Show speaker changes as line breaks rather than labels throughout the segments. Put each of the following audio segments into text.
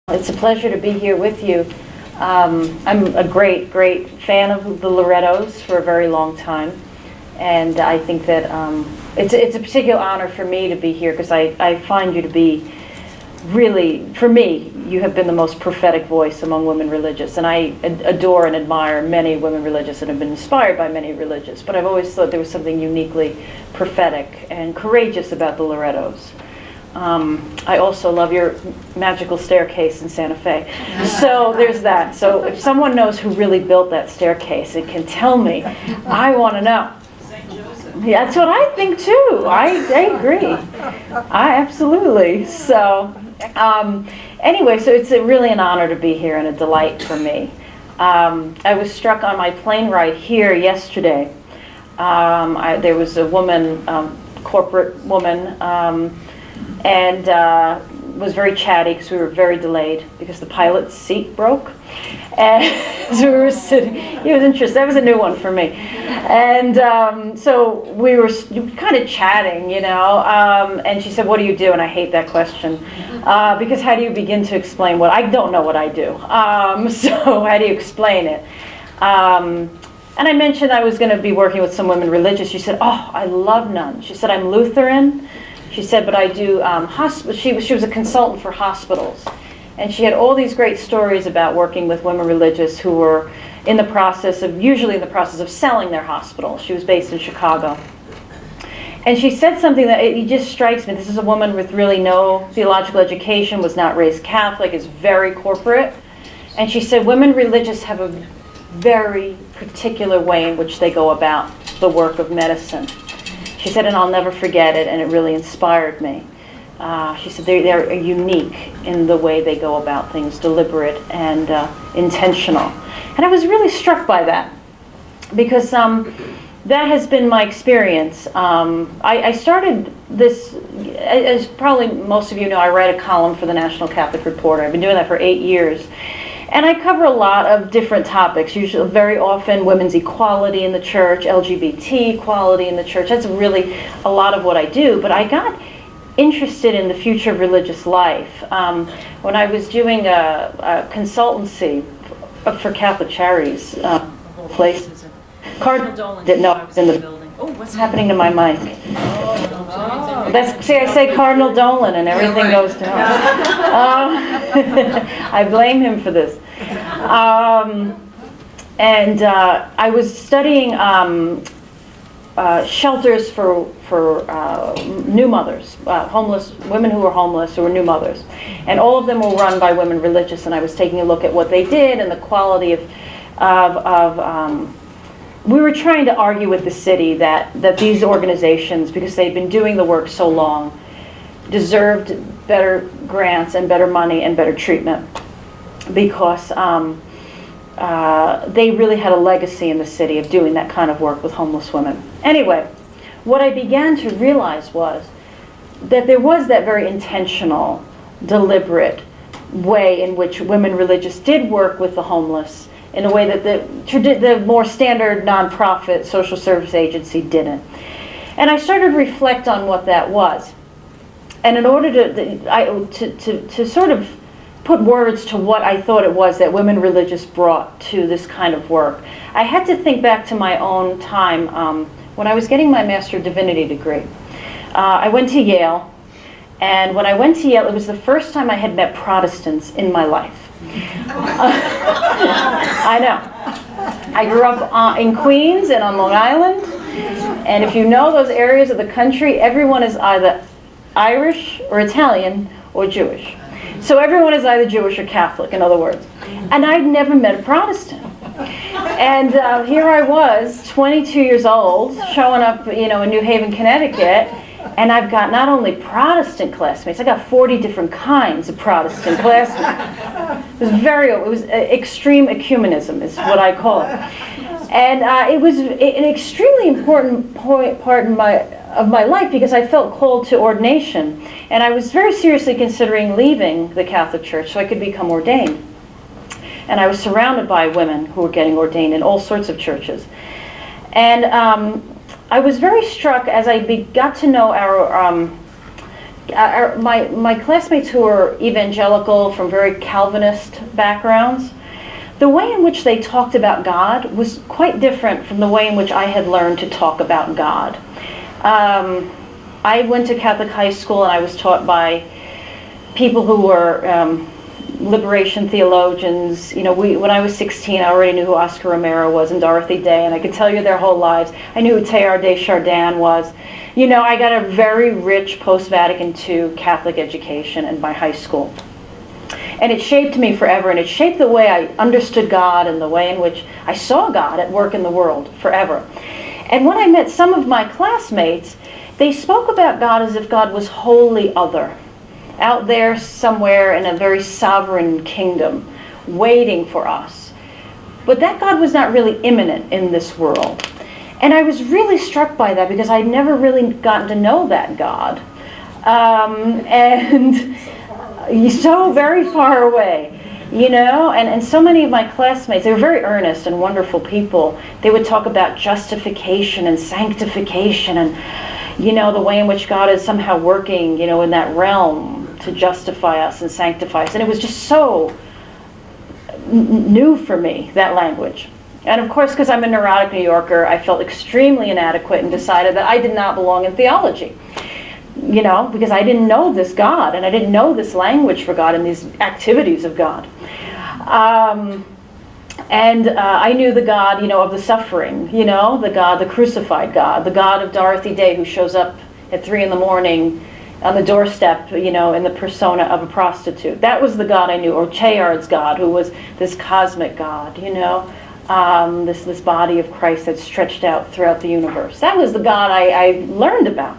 It's a pleasure to be here with you. I'm a great fan of the Lorettos for a very long time, and I think that it's a particular honor for me to be here because I find you to be really, for me, you have been the most prophetic voice among women religious, and I adore and admire many women religious and have been inspired by many religious, but I've always thought there was something uniquely prophetic and courageous about the Lorettos. I also love your magical staircase in Santa Fe. So there's that. So if someone knows who really built that staircase and can tell me, I want to know.
St. Joseph.
Yeah, that's what I think too. I agree. I absolutely. So anyway, so it's really an honor to be here and a delight for me. I was struck on my plane ride here yesterday. There was a woman, corporate woman, and was very chatty because we were very delayed because the pilot's seat broke. And so we were sitting, it was interesting, that was a new one for me. And so we were kind of chatting, you know, and she said, what do you do? And I hate that question because how do you begin to explain what, I don't know what I do. So how do you explain it? And I mentioned I was going to be working with some women religious. She said, oh, I love nuns. She said, I'm Lutheran. She said, but I do she was a consultant for hospitals. And she had all these great stories about working with women religious who were usually in the process of selling their hospital. She was based in Chicago. And she said something that it just strikes me. This is a woman with really no theological education, was not raised Catholic, is very corporate. And she said women religious have a very particular way in which they go about the work of medicine. She said, and I'll never forget it, and it really inspired me. She said they're unique in the way they go about things, deliberate and intentional. And I was really struck by that because that has been my experience. I started this, as probably most of you know, I write a column for the National Catholic Reporter. I've been doing that for 8 years. And I cover a lot of different topics, usually very often women's equality in the church, LGBT equality in the church. That's really a lot of what I do. But I got interested in the future of religious life when I was doing a consultancy for Catholic Charities place.
Cardinal Dolan
didn't know I was in the building. Oh, what's happening to my mic? See, I say Cardinal Dolan and everything goes to hell. I blame him for this. And I was studying shelters for new mothers, homeless women who were homeless who were new mothers, and all of them were run by women religious. And I was taking a look at what they did and the quality of we were trying to argue with the city that these organizations, because they'd been doing the work so long, deserved better grants and better money and better treatment because they really had a legacy in the city of doing that kind of work with homeless women. Anyway, what I began to realize was that there was that very intentional, deliberate way in which women religious did work with the homeless in a way that the more standard nonprofit social service agency didn't. And I started to reflect on what that was. And in order to sort of put words to what I thought it was that women religious brought to this kind of work, I had to think back to my own time when I was getting my Master of Divinity degree. I went to Yale, and when I went to Yale, it was the first time I had met Protestants in my life. I know. I grew up in Queens and on Long Island, and if you know those areas of the country, everyone is either Irish or Italian or Jewish. So everyone is either Jewish or Catholic, in other words. And I'd never met a Protestant. And here I was, 22 years old, showing up, you know, in New Haven, Connecticut, and I've got not only Protestant classmates, I got 40 different kinds of Protestant classmates. It was extreme ecumenism is what I call it. And it was an extremely important part of my life because I felt called to ordination. And I was very seriously considering leaving the Catholic Church so I could become ordained. And I was surrounded by women who were getting ordained in all sorts of churches. And I was very struck as I got to know our my classmates who were evangelical from very Calvinist backgrounds, the way in which they talked about God was quite different from the way in which I had learned to talk about God. I went to Catholic high school and I was taught by people who were liberation theologians. When I was 16, I already knew who Oscar Romero was and Dorothy Day, and I could tell you their whole lives. I knew who Teilhard de Chardin was. I got a very rich post-Vatican II Catholic education in my high school. And it shaped me forever, and it shaped the way I understood God and the way in which I saw God at work in the world forever. And when I met some of my classmates, they spoke about God as if God was wholly other, out there somewhere in a very sovereign kingdom, waiting for us. But that God was not really immanent in this world. And I was really struck by that because I'd never really gotten to know that God. And so very far away, and so many of my classmates, they were very earnest and wonderful people. They would talk about justification and sanctification and, the way in which God is somehow working, in that realm to justify us and sanctify us. And it was just so new for me, that language. And of course, because I'm a neurotic New Yorker, I felt extremely inadequate and decided that I did not belong in theology. Because I didn't know this God, and I didn't know this language for God and these activities of God. I knew the God, of the suffering, the God, the crucified God, the God of Dorothy Day who shows up at 3 a.m. on the doorstep, in the persona of a prostitute. That was the God I knew, or Teilhard's God, who was this cosmic God, this body of Christ that stretched out throughout the universe. That was the God I learned about.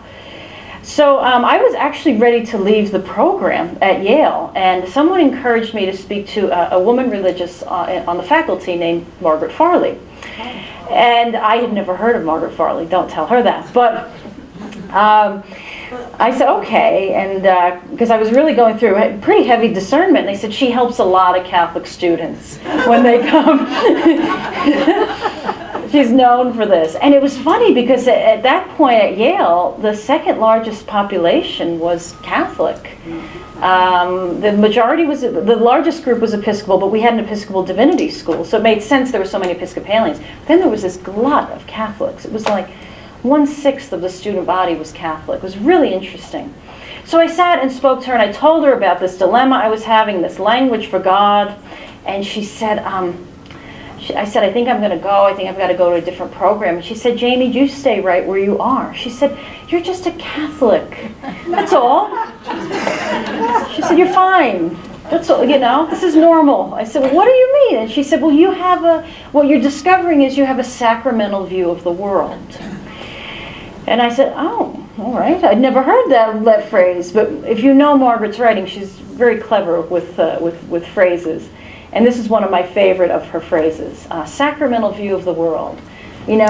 So I was actually ready to leave the program at Yale, and someone encouraged me to speak to a woman religious on the faculty named Margaret Farley. And I had never heard of Margaret Farley, don't tell her that. But I said, okay, and because I was really going through a pretty heavy discernment, and they said she helps a lot of Catholic students when they come. She's known for this. And it was funny because at that point at Yale, the second largest population was Catholic. The largest group was Episcopal, but we had an Episcopal divinity school, so it made sense there were so many Episcopalians. Then there was this glut of Catholics. It was like 1/6 of the student body was Catholic. It was really interesting. So I sat and spoke to her, and I told her about this dilemma I was having, this language for God, and she said, I said, I think I'm going to go. I think I've got to go to a different program. And she said, Jamie, you stay right where you are. She said, you're just a Catholic. That's all. She said, you're fine. That's all, this is normal. I said, well, what do you mean? And she said, well, what you're discovering is you have a sacramental view of the world. And I said, oh, all right. I'd never heard that phrase. But if you know Margaret's writing, she's very clever with phrases. And this is one of my favorite of her phrases, sacramental view of the world.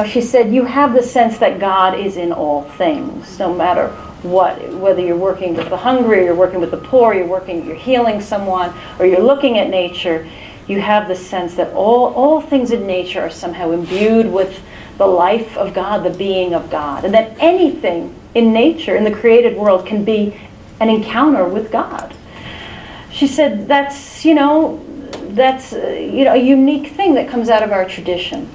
She said, you have the sense that God is in all things, no matter what, whether you're working with the hungry, or you're working with the poor, you're healing someone, or you're looking at nature, you have the sense that all things in nature are somehow imbued with the life of God, the being of God, and that anything in nature, in the created world, can be an encounter with God. She said, that's a unique thing that comes out of our tradition.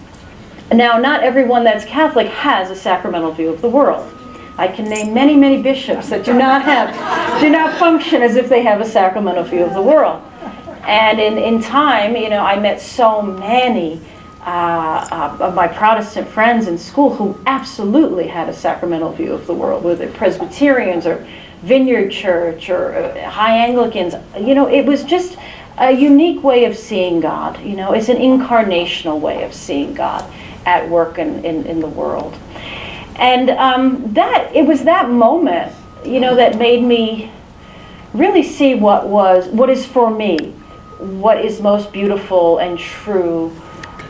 Now, not everyone that's Catholic has a sacramental view of the world. I can name many, many bishops that do not function as if they have a sacramental view of the world. And in time, I met so many of my Protestant friends in school who absolutely had a sacramental view of the world, whether they're Presbyterians or Vineyard Church or High Anglicans. It was just a unique way of seeing God. It's an incarnational way of seeing God at work in the world. And it was that moment, that made me really see what is for me, what is most beautiful and true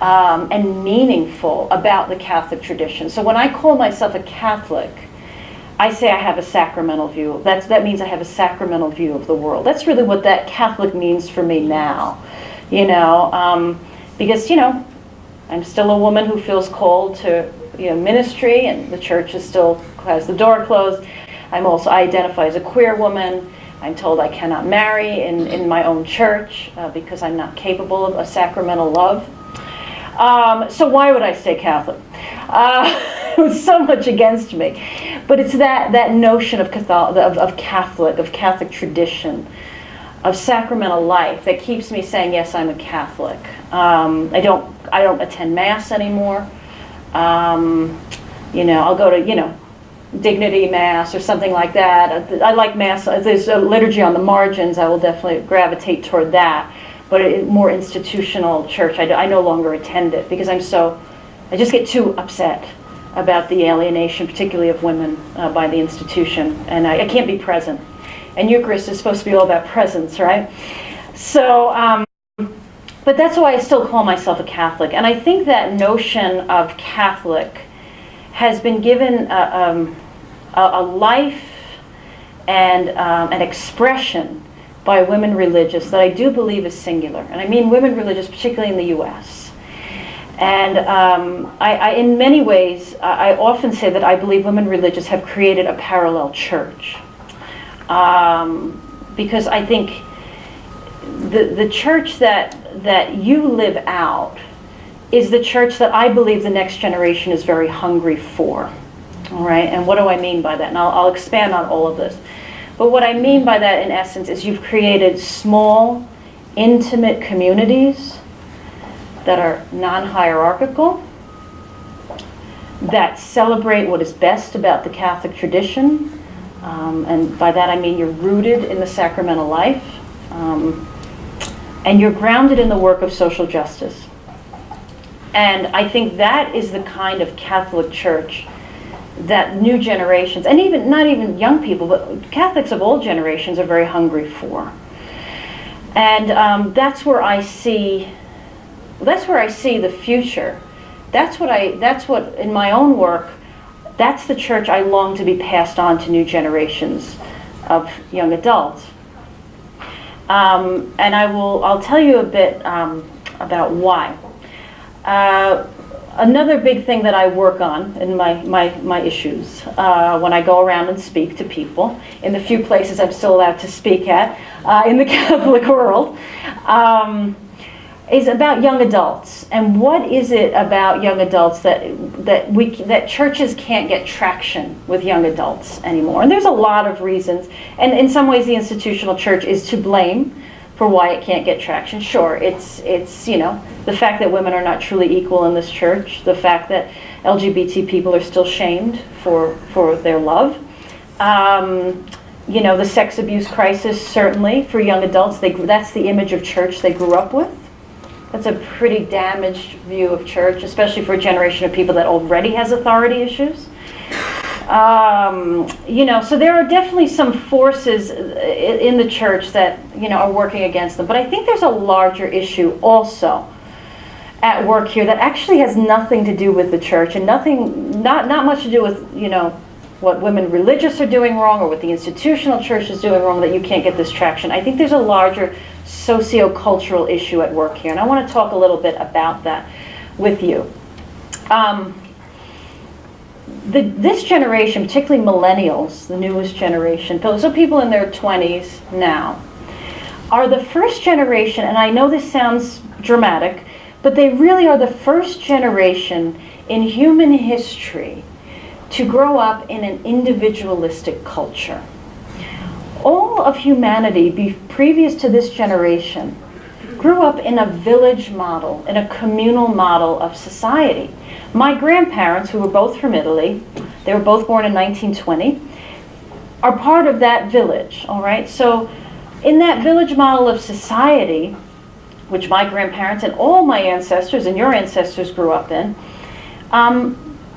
and meaningful about the Catholic tradition. So when I call myself a Catholic, I say I have a sacramental view. That means I have a sacramental view of the world. That's really what that Catholic means for me now, because, I'm still a woman who feels called to, ministry, and the church is still has the door closed. I identify as a queer woman. I'm told I cannot marry in my own church because I'm not capable of a sacramental love. So why would I stay Catholic? It was so much against me. But it's that notion of Catholic tradition, of sacramental life that keeps me saying, yes, I'm a Catholic. I don't attend Mass anymore. I'll go to, Dignity Mass or something like that. I like Mass. There's a liturgy on the margins. I will definitely gravitate toward that. But a more institutional church, I no longer attend it because I just get too upset about the alienation, particularly of women, by the institution. And I can't be present. And Eucharist is supposed to be all about presence, right? So, but that's why I still call myself a Catholic. And I think that notion of Catholic has been given a life and an expression by women religious that I do believe is singular. And I mean women religious, particularly in the U.S. And I in many ways, I often say that I believe women religious have created a parallel church. Because I think the church that you live out is the church that I believe the next generation is very hungry for. All right, and what do I mean by that? And I'll expand on all of this. But what I mean by that, in essence, is you've created small, intimate communities that are non-hierarchical, that celebrate what is best about the Catholic tradition, and by that I mean you're rooted in the sacramental life, and you're grounded in the work of social justice. And I think that is the kind of Catholic church that new generations, and even not even young people, but Catholics of all generations are very hungry for. And that's where I see the future. That's what in my own work, that's the church I long to be passed on to new generations of young adults. And I'll tell you a bit about why. Another big thing that I work on in my issues when I go around and speak to people in the few places I'm still allowed to speak at in the Catholic world is about young adults. And what is it about young adults that churches can't get traction with young adults anymore? And there's a lot of reasons. And in some ways the institutional church is to blame for why it can't get traction. Sure, it's the fact that women are not truly equal in this church, the fact that LGBT people are still shamed for their love, the sex abuse crisis, certainly for young adults. That's the image of church they grew up with. That's a pretty damaged view of church, especially for a generation of people that already has authority issues. So there are definitely some forces in the church that are working against them. But I think there's a larger issue also at work here that actually has nothing to do with the church and not much to do with what women religious are doing wrong or what the institutional church is doing wrong, that you can't get this traction. I think there's a larger socio-cultural issue at work here, and I want to talk a little bit about that with you. This generation, particularly millennials, the newest generation, so people in their 20s now, are the first generation, and I know this sounds dramatic, but they really are the first generation in human history to grow up in an individualistic culture. All of humanity, previous to this generation, grew up in a village model, in a communal model of society. My grandparents, who were both from Italy, they were both born in 1920, are part of that village, all right? So in that village model of society, which my grandparents and all my ancestors and your ancestors grew up in,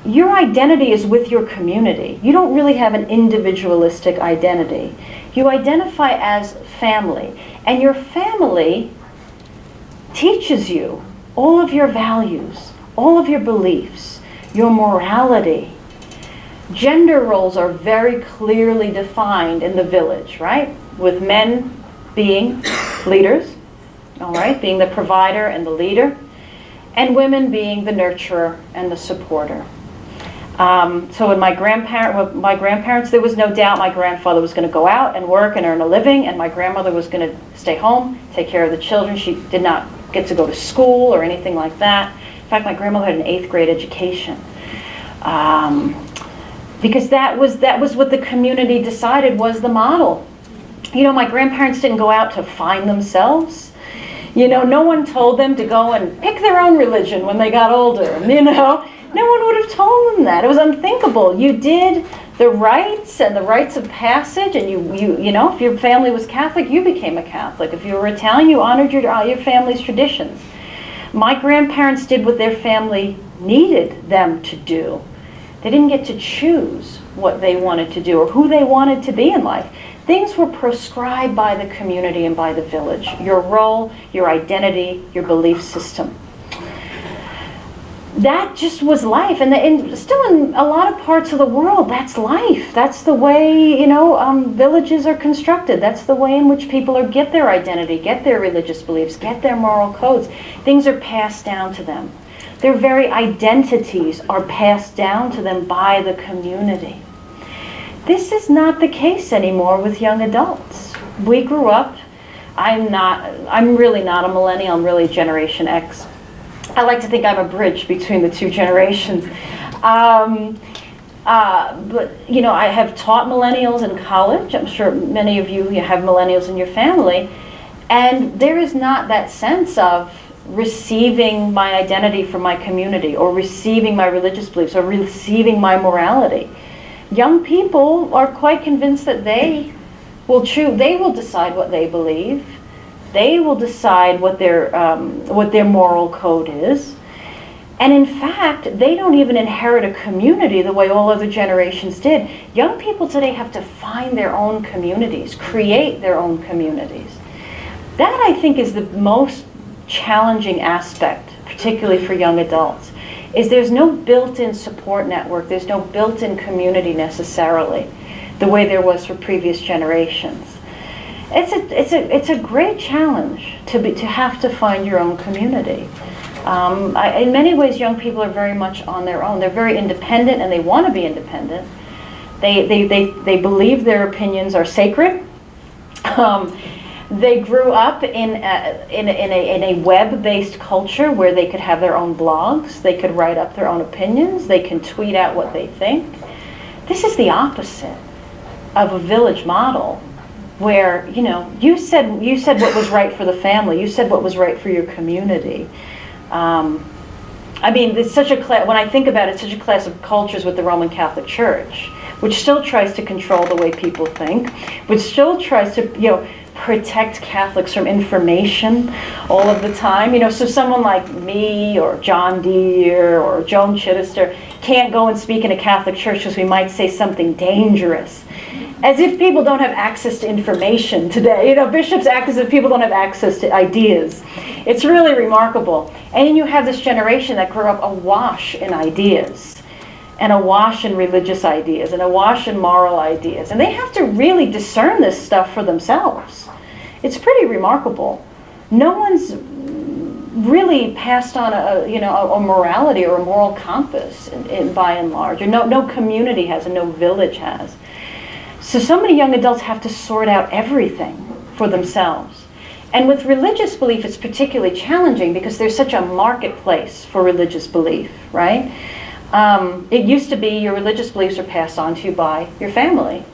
your identity is with your community. You don't really have an individualistic identity. You identify as family, and your family teaches you all of your values, all of your beliefs, your morality. Gender roles are very clearly defined in the village, right? With men being leaders, all right, being the provider and the leader, and women being the nurturer and the supporter. So with my grandparents, there was no doubt my grandfather was going to go out and work and earn a living, and my grandmother was going to stay home, take care of the children. She did not get to go to school or anything like that. In fact, my grandmother had an 8th grade education. Because that was what the community decided was the model. You know, my grandparents didn't go out to find themselves. You know, no one told them to go and pick their own religion when they got older, you know. No one would have told them that. It was unthinkable. You did the rites and the rites of passage, and you know, if your family was Catholic, you became a Catholic. If you were Italian, you honored your family's traditions. My grandparents did what their family needed them to do. They didn't get to choose what they wanted to do or who they wanted to be in life. Things were prescribed by the community and by the village. Your role, your identity, your belief system. That just was life. And still in a lot of parts of the world, that's life. That's the way, you know, villages are constructed. That's the way in which people get their identity, get their religious beliefs, get their moral codes. Things are passed down to them. Their very identities are passed down to them by the community. This is not the case anymore with young adults. We grew up, I'm really not a millennial, I'm really Generation X. I like to think I'm a bridge between the two generations. But, you know, I have taught millennials in college. I'm sure many of you have millennials in your family. And there is not that sense of receiving my identity from my community or receiving my religious beliefs or receiving my morality. Young people are quite convinced that they will decide what they believe. They will decide what their moral code is. And in fact, they don't even inherit a community the way all other generations did. Young people today have to find their own communities, create their own communities. That, I think, is the most challenging aspect, particularly for young adults, is there's no built-in support network, there's no built-in community necessarily, the way there was for previous generations. It's a great challenge to have to find your own community. In many ways, young people are very much on their own. They're very independent, and they want to be independent. They believe their opinions are sacred. They grew up in a web-based culture where they could have their own blogs, they could write up their own opinions, they can tweet out what they think. This is the opposite of a village model where, you know, you said what was right for the family, you said what was right for your community. I mean, it's such a when I think about it, it's such a clash of cultures with the Roman Catholic Church, which still tries to control the way people think, which still tries to, you know, protect Catholics from information all of the time. You know, so someone like me or John Deere or Joan Chittister can't go and speak in a Catholic church because we might say something dangerous. As if people don't have access to information today. You know, bishops act as if people don't have access to ideas. It's really remarkable. And then you have this generation that grew up awash in ideas, and awash in religious ideas, and awash in moral ideas. And they have to really discern this stuff for themselves. It's pretty remarkable. No one's really passed on a morality or a moral compass by and large. Or no community has, and no village has. So many young adults have to sort out everything for themselves. And with religious belief, it's particularly challenging because there's such a marketplace for religious belief, right? It used to be your religious beliefs are passed on to you by your family.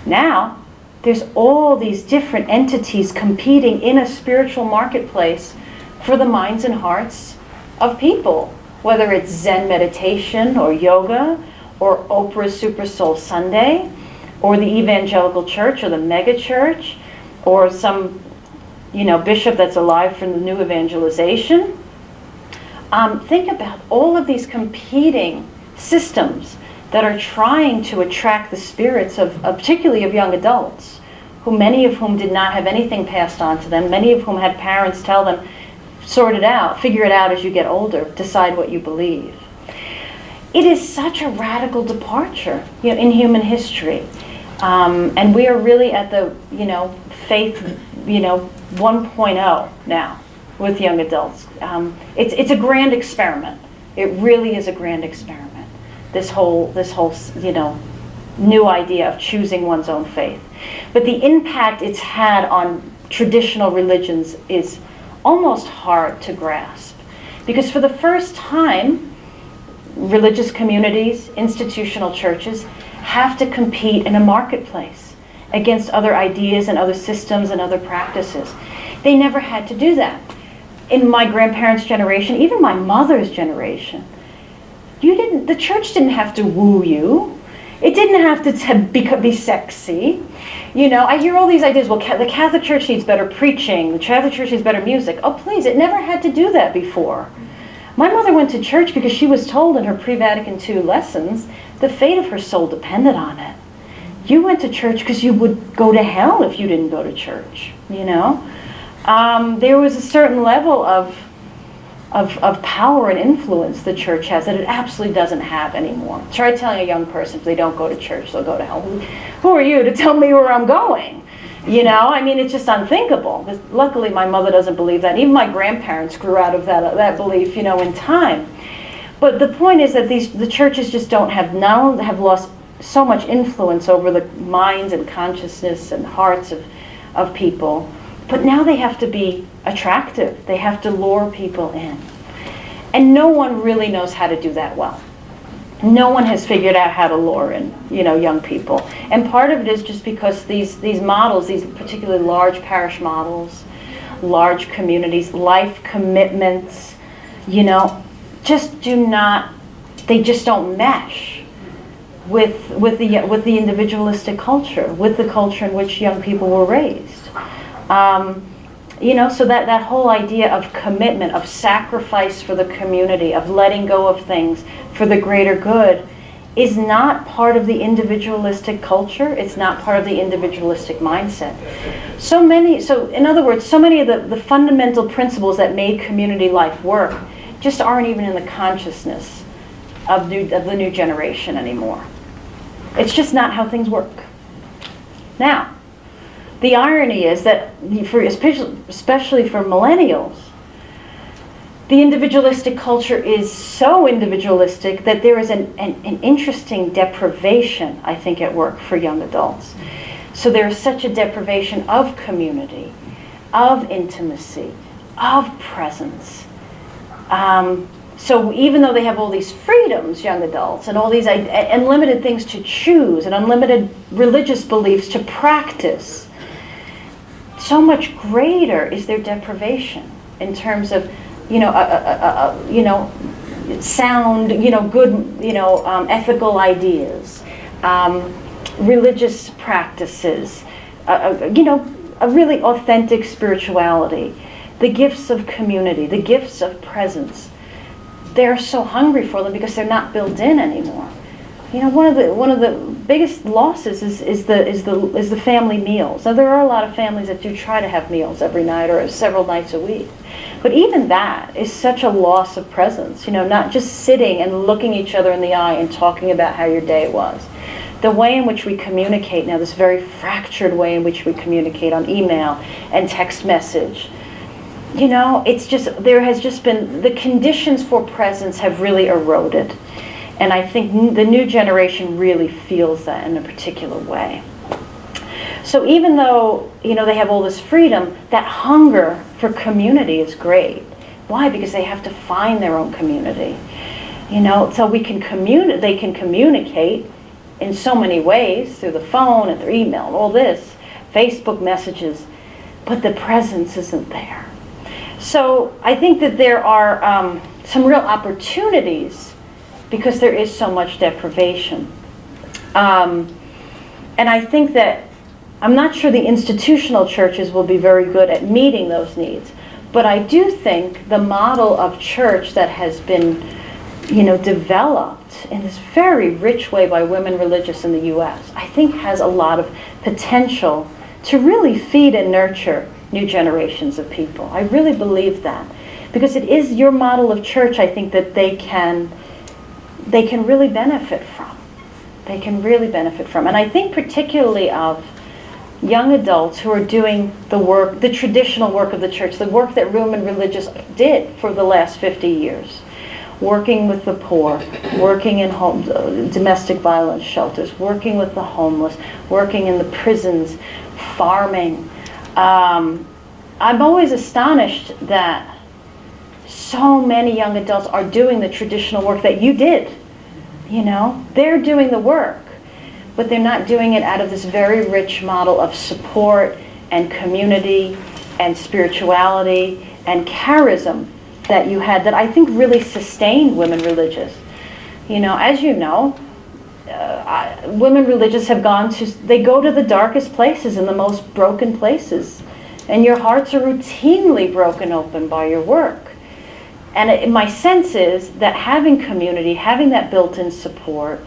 Now, there's all these different entities competing in a spiritual marketplace for the minds and hearts of people, whether it's Zen meditation or yoga or Oprah's Super Soul Sunday or the evangelical church or the mega church or some, you know, bishop that's alive from the new evangelization. Think about all of these competing systems that are trying to attract the spirits of particularly of young adults, many of whom did not have anything passed on to them, many of whom had parents tell them, sort it out, figure it out as you get older, decide what you believe. It is such a radical departure, you know, in human history. And we are really at the, you know, faith, you know, 1.0 now with young adults. It's a grand experiment. It really is a grand experiment this whole, new idea of choosing one's own faith. But the impact it's had on traditional religions is almost hard to grasp. Because for the first time, religious communities, institutional churches, have to compete in a marketplace against other ideas and other systems and other practices. They never had to do that. In my grandparents' generation, even my mother's generation, the church didn't have to woo you. It didn't have to be sexy. I hear all these ideas, well, the Catholic Church needs better preaching, the Catholic Church needs better music. Oh, please, it never had to do that before. My mother went to church because she was told in her pre-Vatican II lessons the fate of her soul depended on it. You went to church because you would go to hell if you didn't go to church, There was a certain level of power and influence the church has that it absolutely doesn't have anymore. Try telling a young person if they don't go to church, they'll go to hell. Who are you to tell me where I'm going? It's just unthinkable. Luckily, my mother doesn't believe that. Even my grandparents grew out of that belief, in time. But the point is that the churches just have lost so much influence over the minds and consciousness and hearts of people. But now they have to be attractive. They have to lure people in. And no one really knows how to do that well. No one has figured out how to lure in, young people. And part of it is just because these models, these particularly large parish models, large communities, life commitments, just they just don't mesh with the individualistic culture, with the culture in which young people were raised. So that whole idea of commitment, of sacrifice for the community, of letting go of things for the greater good, is not part of the individualistic culture. It's not part of the individualistic mindset. So in other words, so many of the fundamental principles that made community life work just aren't even in the consciousness of the new generation anymore. It's just not how things work. Now, the irony is that, especially for millennials, the individualistic culture is so individualistic that there is an interesting deprivation, I think, at work for young adults. So there is such a deprivation of community, of intimacy, of presence. So even though they have all these freedoms, young adults, and all these unlimited things to choose, and unlimited religious beliefs to practice, so much greater is their deprivation in terms of, sound, good, ethical ideas, religious practices, a really authentic spirituality, the gifts of community, the gifts of presence. They're so hungry for them because they're not built in anymore. One of the biggest losses is the family meals. Now there are a lot of families that do try to have meals every night or several nights a week, but even that is such a loss of presence. Not just sitting and looking each other in the eye and talking about how your day was. The way in which we communicate now, this very fractured way in which we communicate on email and text message. There has just been, the conditions for presence have really eroded. And I think the new generation really feels that in a particular way. So even though, they have all this freedom, that hunger for community is great. Why? Because they have to find their own community. So they can communicate in so many ways, through the phone and their email and all this, Facebook messages, but the presence isn't there. So I think that there are some real opportunities because there is so much deprivation. And I think that, I'm not sure the institutional churches will be very good at meeting those needs, but I do think the model of church that has been, developed in this very rich way by women religious in the U.S., I think has a lot of potential to really feed and nurture new generations of people. I really believe that. Because it is your model of church, I think, that they can really benefit from. They can really benefit from. And I think particularly of young adults who are doing the work, the traditional work of the church, the work that women religious did for the last 50 years. working with the poor, working in domestic violence shelters, working with the homeless, working in the prisons, farming. I'm always astonished that so many young adults are doing the traditional work that you did. You know, they're doing the work, but they're not doing it out of this very rich model of support and community and spirituality and charism that you had, that I think really sustained women religious. You know, as you know, women religious have they go to the darkest places and the most broken places. And your hearts are routinely broken open by your work. And my sense is that having community, having that built-in support,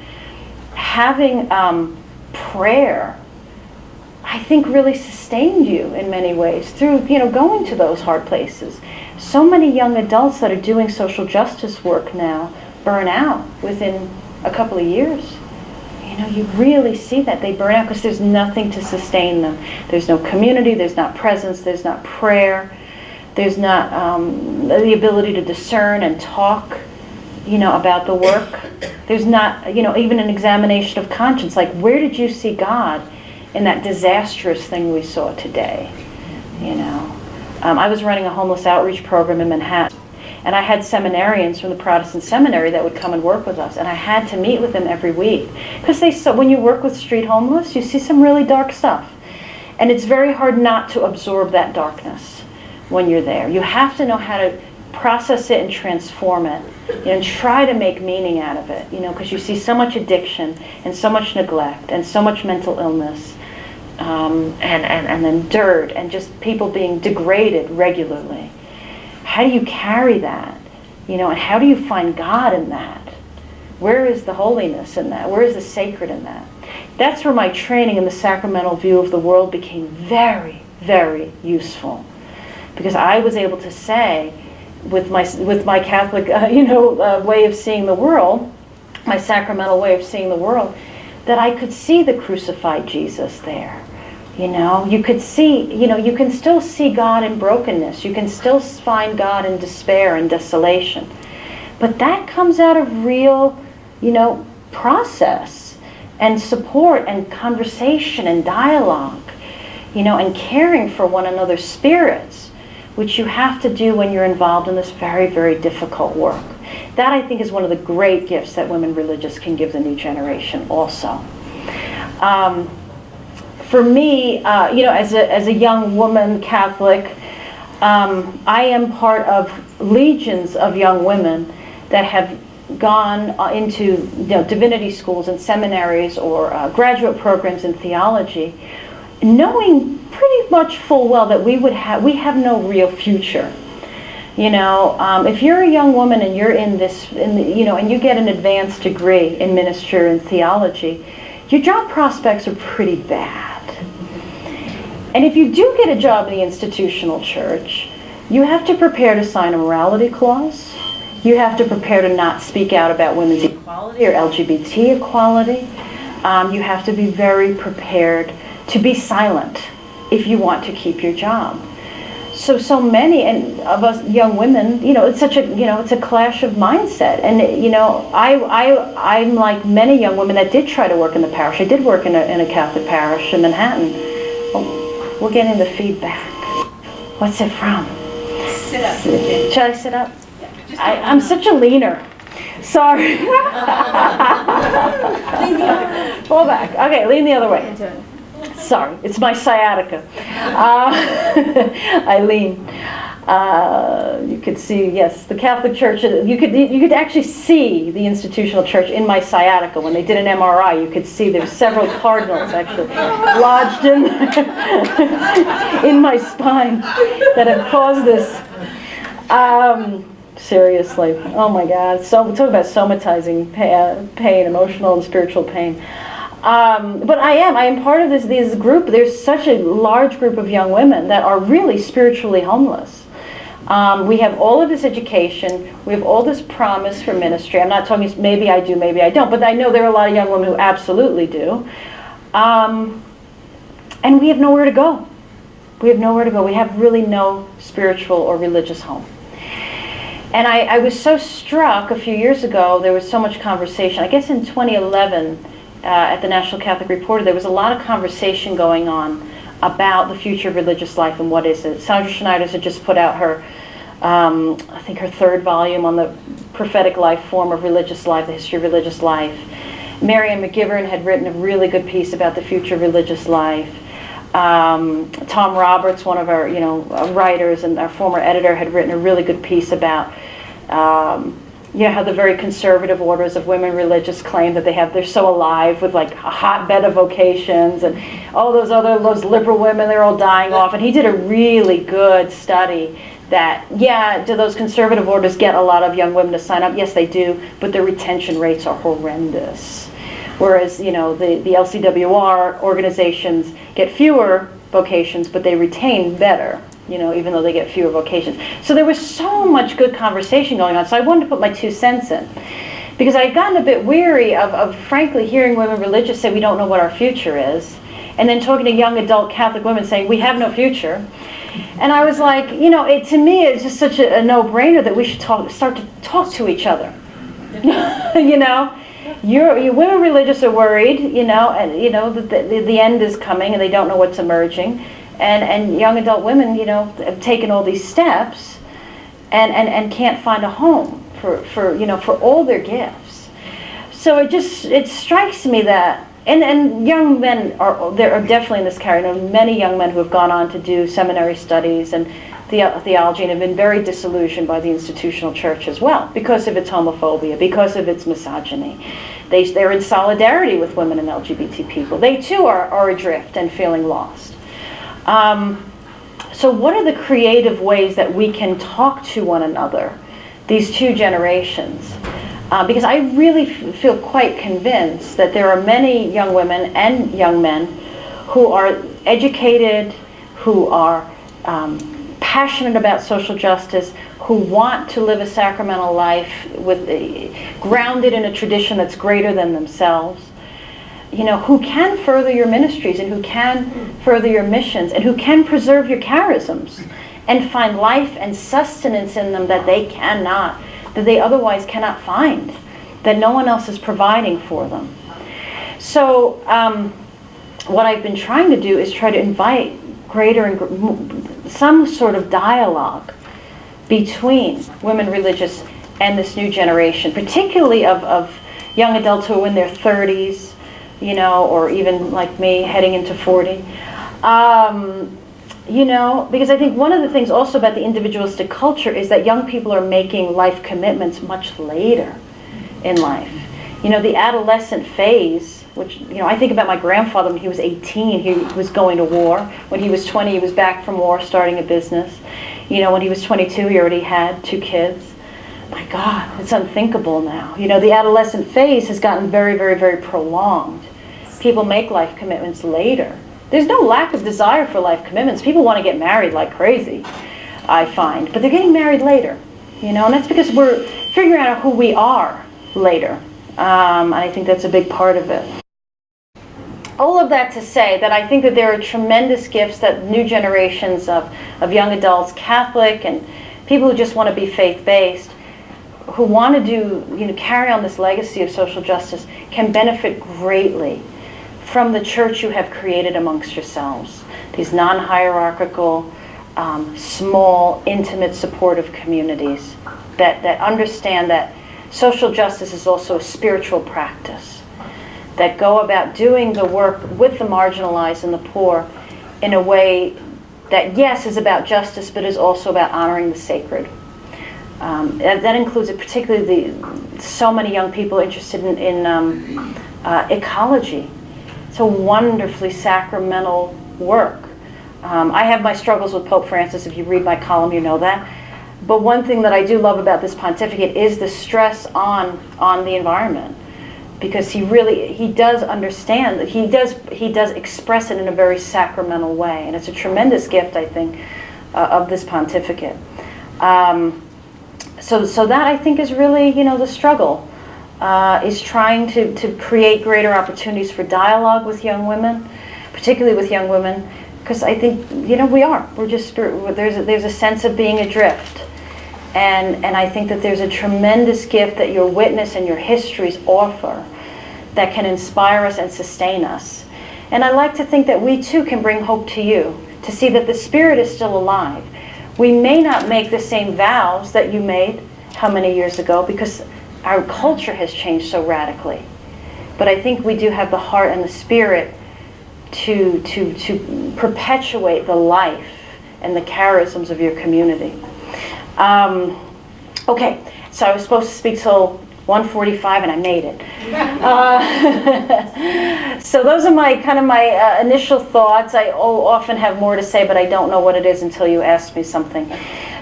having prayer, I think really sustained you in many ways through, you know, going to those hard places. So many young adults that are doing social justice work now burn out within a couple of years. You know, you really see that they burn out because there's nothing to sustain them. There's no community, there's not presence, there's not prayer, there's not the ability to discern and talk, you know, about the work. There's not, you know, even an examination of conscience. Like, where did you see God in that disastrous thing we saw today? You know, I was running a homeless outreach program in Manhattan, and I had seminarians from the Protestant seminary that would come and work with us, and I had to meet with them every week because when you work with street homeless, you see some really dark stuff, and it's very hard not to absorb that darkness when you're there. You have to know how to process it and transform it, you know, and try to make meaning out of it, you know, because you see so much addiction and so much neglect and so much mental illness, and then dirt and just people being degraded regularly. How do you carry that, you know, and how do you find God in that? Where is the holiness in that? Where is the sacred in that? That's where my training in the sacramental view of the world became very, very useful, because I was able to say, with my Catholic, way of seeing the world, my sacramental way of seeing the world, that I could see the crucified Jesus there. You know, you could see, you know, you can still see God in brokenness. You can still find God in despair and desolation. But that comes out of real, you know, process and support and conversation and dialogue, you know, and caring for one another's spirits, which you have to do when you're involved in this very, very difficult work. That, I think, is one of the great gifts that women religious can give the new generation also. For me, you know, as a young woman Catholic, I am part of legions of young women that have gone into, you know, divinity schools and seminaries or graduate programs in theology, knowing pretty much full well that we have no real future. You know, if you're a young woman and you're and you get an advanced degree in ministry and theology, your job prospects are pretty bad. And if you do get a job in the institutional church, you have to prepare to sign a morality clause. You have to prepare to not speak out about women's equality or LGBT equality. You have to be very prepared to be silent if you want to keep your job. So many of us young women, you know, it's a clash of mindset. And you know, I'm like many young women that did try to work in the parish. I did work in a Catholic parish in Manhattan. Oh, we're getting the feedback. What's it from?
Sit up.
Should I sit up?
Yeah.
I'm such a leaner. Sorry.
Lean the other way.
Fall back. Okay, lean the other way. Sorry, it's my sciatica. I lean. You could see, yes, the Catholic Church. You could actually see the institutional church in my sciatica. When they did an MRI, you could see there's several cardinals actually lodged in my spine that have caused this. Seriously, oh my God! So we talk about somatizing pain, emotional and spiritual pain. But I am part of this group. There's such a large group of young women that are really spiritually homeless. We have all of this education. We have all this promise for ministry. I'm not talking maybe I do, maybe I don't, but I know there are a lot of young women who absolutely do. And we have nowhere to go. We have nowhere to go. We have really no spiritual or religious home. And I was so struck a few years ago, there was so much conversation. I guess in 2011, at the National Catholic Reporter, there was a lot of conversation going on about the future of religious life and what is it. Sandra Schneider's had just put out her, I think her third volume on the prophetic life form of religious life, the history of religious life. Marianne McGivern had written a really good piece about the future of religious life. Tom Roberts, one of our writers and our former editor, had written a really good piece about how the very conservative orders of women religious claim that they're so alive with like a hotbed of vocations, and all those liberal women, they're all dying off. And he did a really good study that, do those conservative orders get a lot of young women to sign up? Yes, they do, but their retention rates are horrendous. Whereas, the LCWR organizations get fewer vocations, but they retain better, even though they get fewer vocations. So there was so much good conversation going on. So I wanted to put my 2 cents in. Because I had gotten a bit weary of frankly, hearing women religious say we don't know what our future is. And then talking to young adult Catholic women saying we have no future. And I was like, to me, it's just such a no-brainer that we should start to talk to each other. Your women religious are worried, that the end is coming and they don't know what's emerging. And young adult women, have taken all these steps and can't find a home for all their gifts. So it strikes me that, and young men are definitely in this category. Many young men who have gone on to do seminary studies and theology and have been very disillusioned by the institutional church as well, because of its homophobia, because of its misogyny. They're in solidarity with women and LGBT people. They too are adrift and feeling lost. So what are the creative ways that we can talk to one another, these 2 generations? Because I really feel quite convinced that there are many young women and young men who are educated, who are passionate about social justice, who want to live a sacramental life grounded in a tradition that's greater than themselves, who can further your ministries and who can further your missions and who can preserve your charisms and find life and sustenance in them that they otherwise cannot find, that no one else is providing for them. So what I've been trying to do is try to invite some sort of dialogue between women religious and this new generation, particularly of young adults who are in their 30s, or even like me heading into 40. Because I think one of the things also about the individualistic culture is that young people are making life commitments much later in life. The adolescent phase, which, I think about my grandfather when he was 18, he was going to war. When he was 20, he was back from war starting a business. When he was 22, he already had 2 kids. My God, it's unthinkable now. The adolescent phase has gotten very, very, very prolonged. People make life commitments later. There's no lack of desire for life commitments. People want to get married like crazy, I find. But they're getting married later, and that's because we're figuring out who we are later. I think that's a big part of it. All of that to say that I think that there are tremendous gifts that new generations of young adults, Catholic and people who just want to be faith-based, who want to do, carry on this legacy of social justice, can benefit greatly from the church you have created amongst yourselves. These non-hierarchical, small, intimate, supportive communities that understand that social justice is also a spiritual practice, that go about doing the work with the marginalized and the poor in a way that, yes, is about justice, but is also about honoring the sacred. That includes particularly so many young people interested in ecology. It's a wonderfully sacramental work. I have my struggles with Pope Francis. If you read my column, you know that. But one thing that I do love about this pontificate is the stress on the environment, because he does understand that he does express it in a very sacramental way, and it's a tremendous gift, I think, of this pontificate. So that, I think, is really, the struggle, is trying to create greater opportunities for dialogue with young women, particularly with young women, because I think, we're just, there's a sense of being adrift. And I think that there's a tremendous gift that your witness and your histories offer that can inspire us and sustain us. And I like to think that we too can bring hope to you, to see that the Spirit is still alive. We may not make the same vows that you made how many years ago, because our culture has changed so radically. But I think we do have the heart and the spirit to perpetuate the life and the charisms of your community. Okay, so I was supposed to speak till 1:45 and I made it. So those are my initial thoughts. I often have more to say, but I don't know what it is until you ask me something.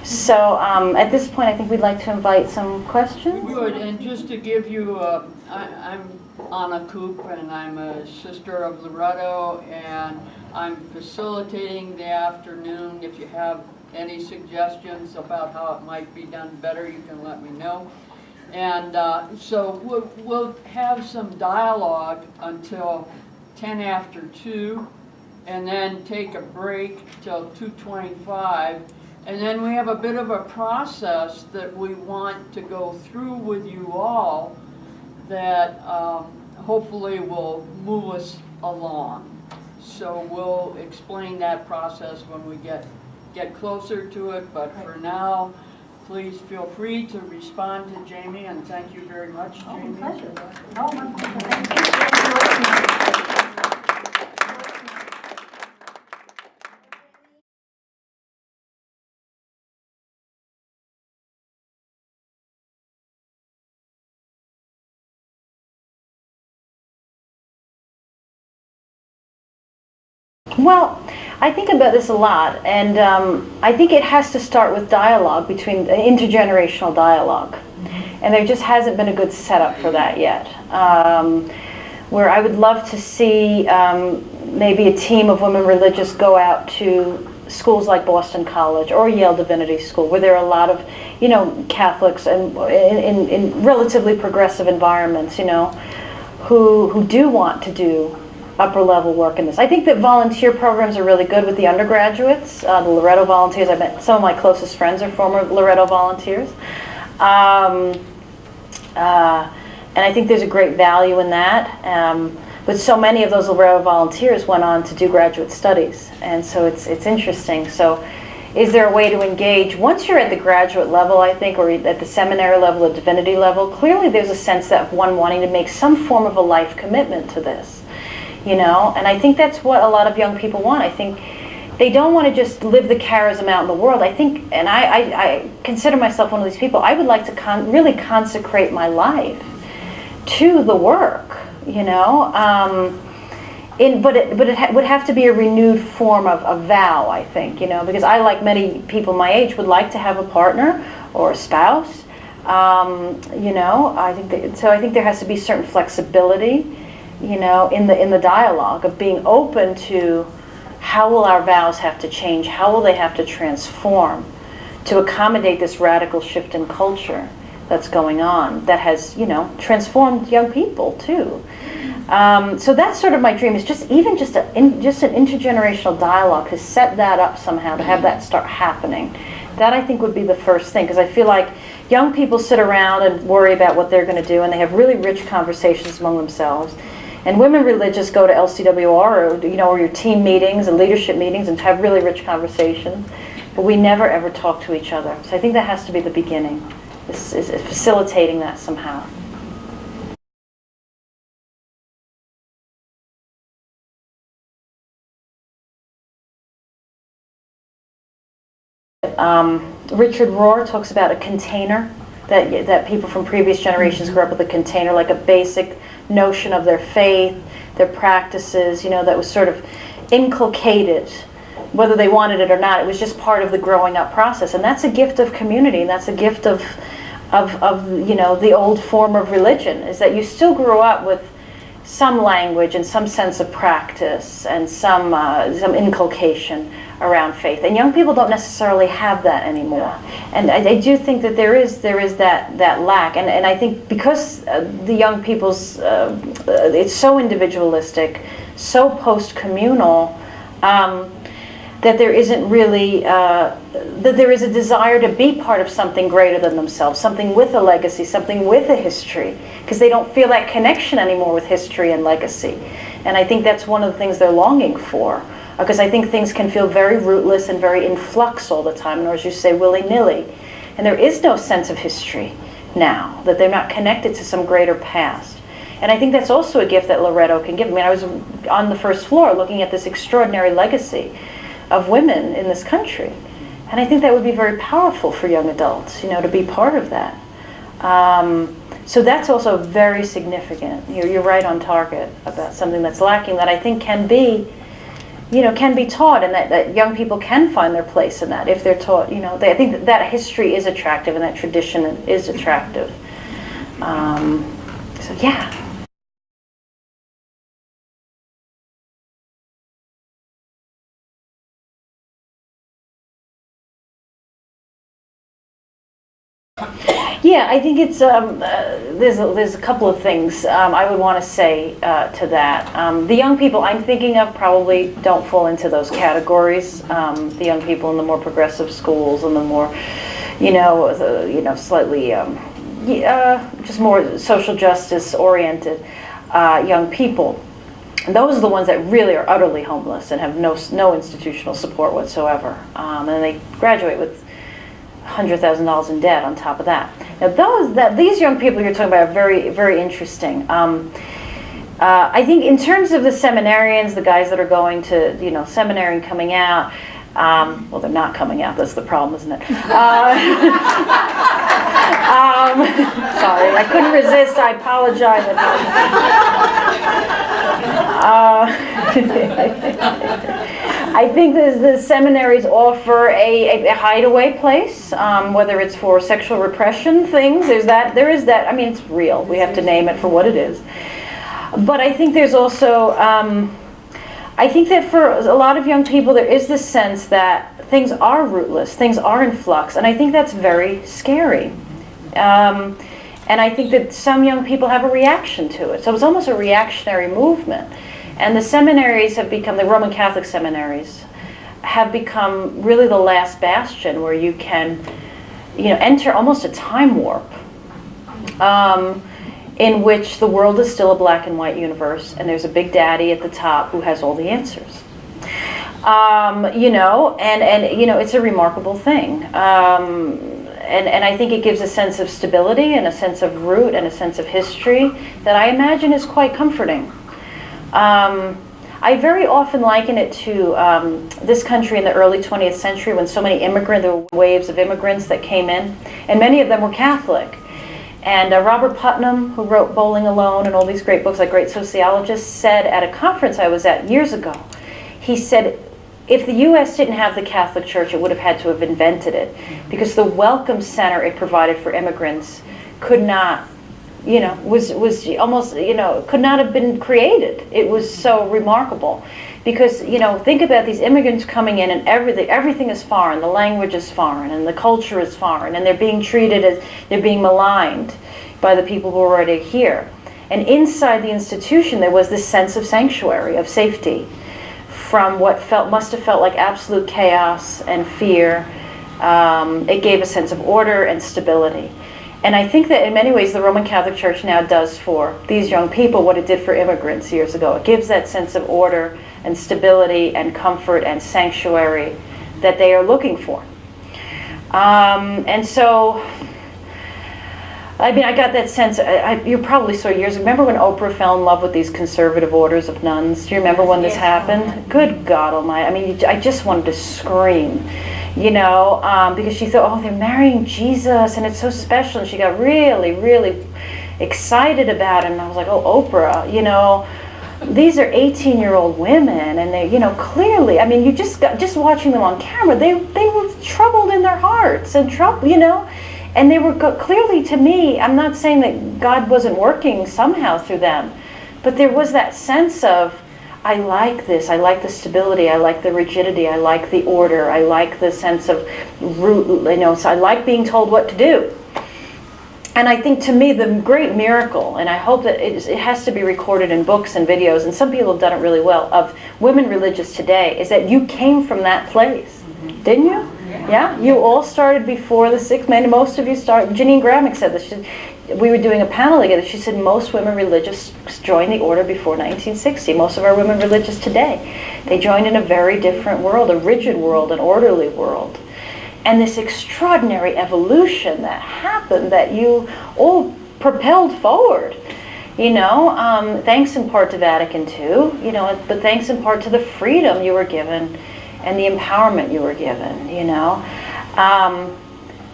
So at this point, I think we'd like to invite some questions.
Good, and just to give you, I'm Anna Coop, and I'm a sister of Loretto, and I'm facilitating the afternoon. If you have any suggestions about how it might be done better, you can let me know. And so we'll have some dialogue until 10 after 2, and then take a break till 2:25. And then we have a bit of a process that we want to go through with you all that hopefully will move us along. So we'll explain that process when we get closer to it, but for now, please feel free to respond to Jamie, and thank you very much, Jamie.
Oh, my pleasure. Oh, my pleasure. Thank you. Well, I think about this a lot, and I think it has to start with dialogue, between intergenerational dialogue, and there just hasn't been a good setup for that yet. Where I would love to see maybe a team of women religious go out to schools like Boston College or Yale Divinity School, where there are a lot of, Catholics and in relatively progressive environments, who do want to do upper level work in this. I think that volunteer programs are really good with the undergraduates. The Loretto volunteers, I met some of my closest friends are former Loretto volunteers. And I think there's a great value in that. But so many of those Loretto volunteers went on to do graduate studies. And so it's interesting. So is there a way to engage? Once you're at the graduate level, I think, or at the seminary level, the divinity level, clearly there's a sense that one wanting to make some form of a life commitment to this. And I think that's what a lot of young people want. I think they don't want to just live the charism out in the world. I think, and I consider myself one of these people, I would like to really consecrate my life to the work, but it would have to be a renewed form of vow, I think, because I, like many people my age, would like to have a partner or a spouse, I think so I think there has to be certain flexibility, in the dialogue of being open to how will our vows have to change, how will they have to transform to accommodate this radical shift in culture that's going on, that has, transformed young people too. So that's sort of my dream, is just an intergenerational dialogue, to set that up somehow, to have that start happening. That I think would be the first thing, because I feel like young people sit around and worry about what they're going to do, and they have really rich conversations among themselves. And women religious go to LCWR or your team meetings and leadership meetings and have really rich conversations, but we never ever talk to each other. So I think that has to be the beginning, is facilitating that somehow. Richard Rohr talks about a container, that people from previous generations grew up with, a container, like a basic notion of their faith, their practices, that was sort of inculcated, whether they wanted it or not. It was just part of the growing up process, and that's a gift of community, and that's a gift of the old form of religion, is that you still grew up with some language and some sense of practice and some inculcation around faith, and young people don't necessarily have that anymore. And I do think that there is that lack, and I think because the young people's it's so individualistic, so post-communal, that there isn't really, that there is a desire to be part of something greater than themselves, something with a legacy, something with a history, because they don't feel that connection anymore with history and legacy. And I think that's one of the things they're longing for, because I think things can feel very rootless and very in flux all the time, or as you say, willy-nilly. And there is no sense of history now, that they're not connected to some greater past. And I think that's also a gift that Loretto can give. I mean, I was on the first floor looking at this extraordinary legacy of women in this country. And I think that would be very powerful for young adults, to be part of that. So that's also very significant. You're right on target about something that's lacking that I think can be taught, and that young people can find their place in that if they're taught. I think that history is attractive and that tradition is attractive. So yeah. Yeah, I think it's there's a couple of things I would want to say to that. The young people I'm thinking of probably don't fall into those categories. The young people in the more progressive schools and the more, slightly just more social justice oriented young people. And those are the ones that really are utterly homeless and have no institutional support whatsoever. And they graduate with $100,000 in debt on top of that. Now these young people you're talking about are very, very interesting. I think in terms of the seminarians, the guys that are going to seminary and coming out, well, they're not coming out. That's the problem, isn't it? Sorry, I couldn't resist. I apologize. I think the seminaries offer a hideaway place, whether it's for sexual repression things. There is that. I mean, it's real. We have to name it for what it is. But I think there's also, I think that for a lot of young people, there is this sense that things are rootless, things are in flux, and I think that's very scary. And I think that some young people have a reaction to it. So it's almost a reactionary movement. And the seminaries have become, the Roman Catholic seminaries, have become really the last bastion where you can, enter almost a time warp in which the world is still a black and white universe, and there's a big daddy at the top who has all the answers. It's a remarkable thing. And I think it gives a sense of stability and a sense of root and a sense of history that I imagine is quite comforting. I very often liken it to this country in the early 20th century when so many there were waves of immigrants that came in, and many of them were Catholic. And Robert Putnam, who wrote Bowling Alone and all these great books, like great sociologists, said at a conference I was at years ago, he said, if the U.S. didn't have the Catholic Church, it would have had to have invented it, because the welcome center it provided for immigrants could not, was almost, could not have been created. It was so remarkable. Because, think about these immigrants coming in and everything is foreign, the language is foreign, and the culture is foreign, and they're being treated as, they're being maligned by the people who are already here. And inside the institution there was this sense of sanctuary, of safety, from what must have felt like absolute chaos and fear. It gave a sense of order and stability. And I think that in many ways the Roman Catholic Church now does for these young people what it did for immigrants years ago. It gives that sense of order and stability and comfort and sanctuary that they are looking for. And so, I mean, I got that sense, you probably saw years, remember when Oprah fell in love with these conservative orders of nuns? Do you remember when this happened? Good God Almighty, I mean, I just wanted to scream. Because she thought, oh, they're marrying Jesus and it's so special, and she got really, really excited about it, and I was like, oh, Oprah, these are 18-year-old women, and they, clearly, I mean, just watching them on camera, they were troubled in their hearts, and and they were clearly, to me, I'm not saying that God wasn't working somehow through them, but there was that sense of, I like this, I like the stability, I like the rigidity, I like the order, I like the sense of root, so I like being told what to do. And I think, to me, the great miracle, and I hope that it has to be recorded in books and videos, and some people have done it really well, of women religious today, is that you came from that place. Didn't you? Yeah? You all started before the 6th man. Most of you started. Janine Gramick said this. We were doing a panel together. She said most women religious joined the order before 1960. Most of our women religious today, they joined in a very different world, a rigid world, an orderly world. And this extraordinary evolution that happened, that you all propelled forward, thanks in part to Vatican II, but thanks in part to the freedom you were given and the empowerment you were given,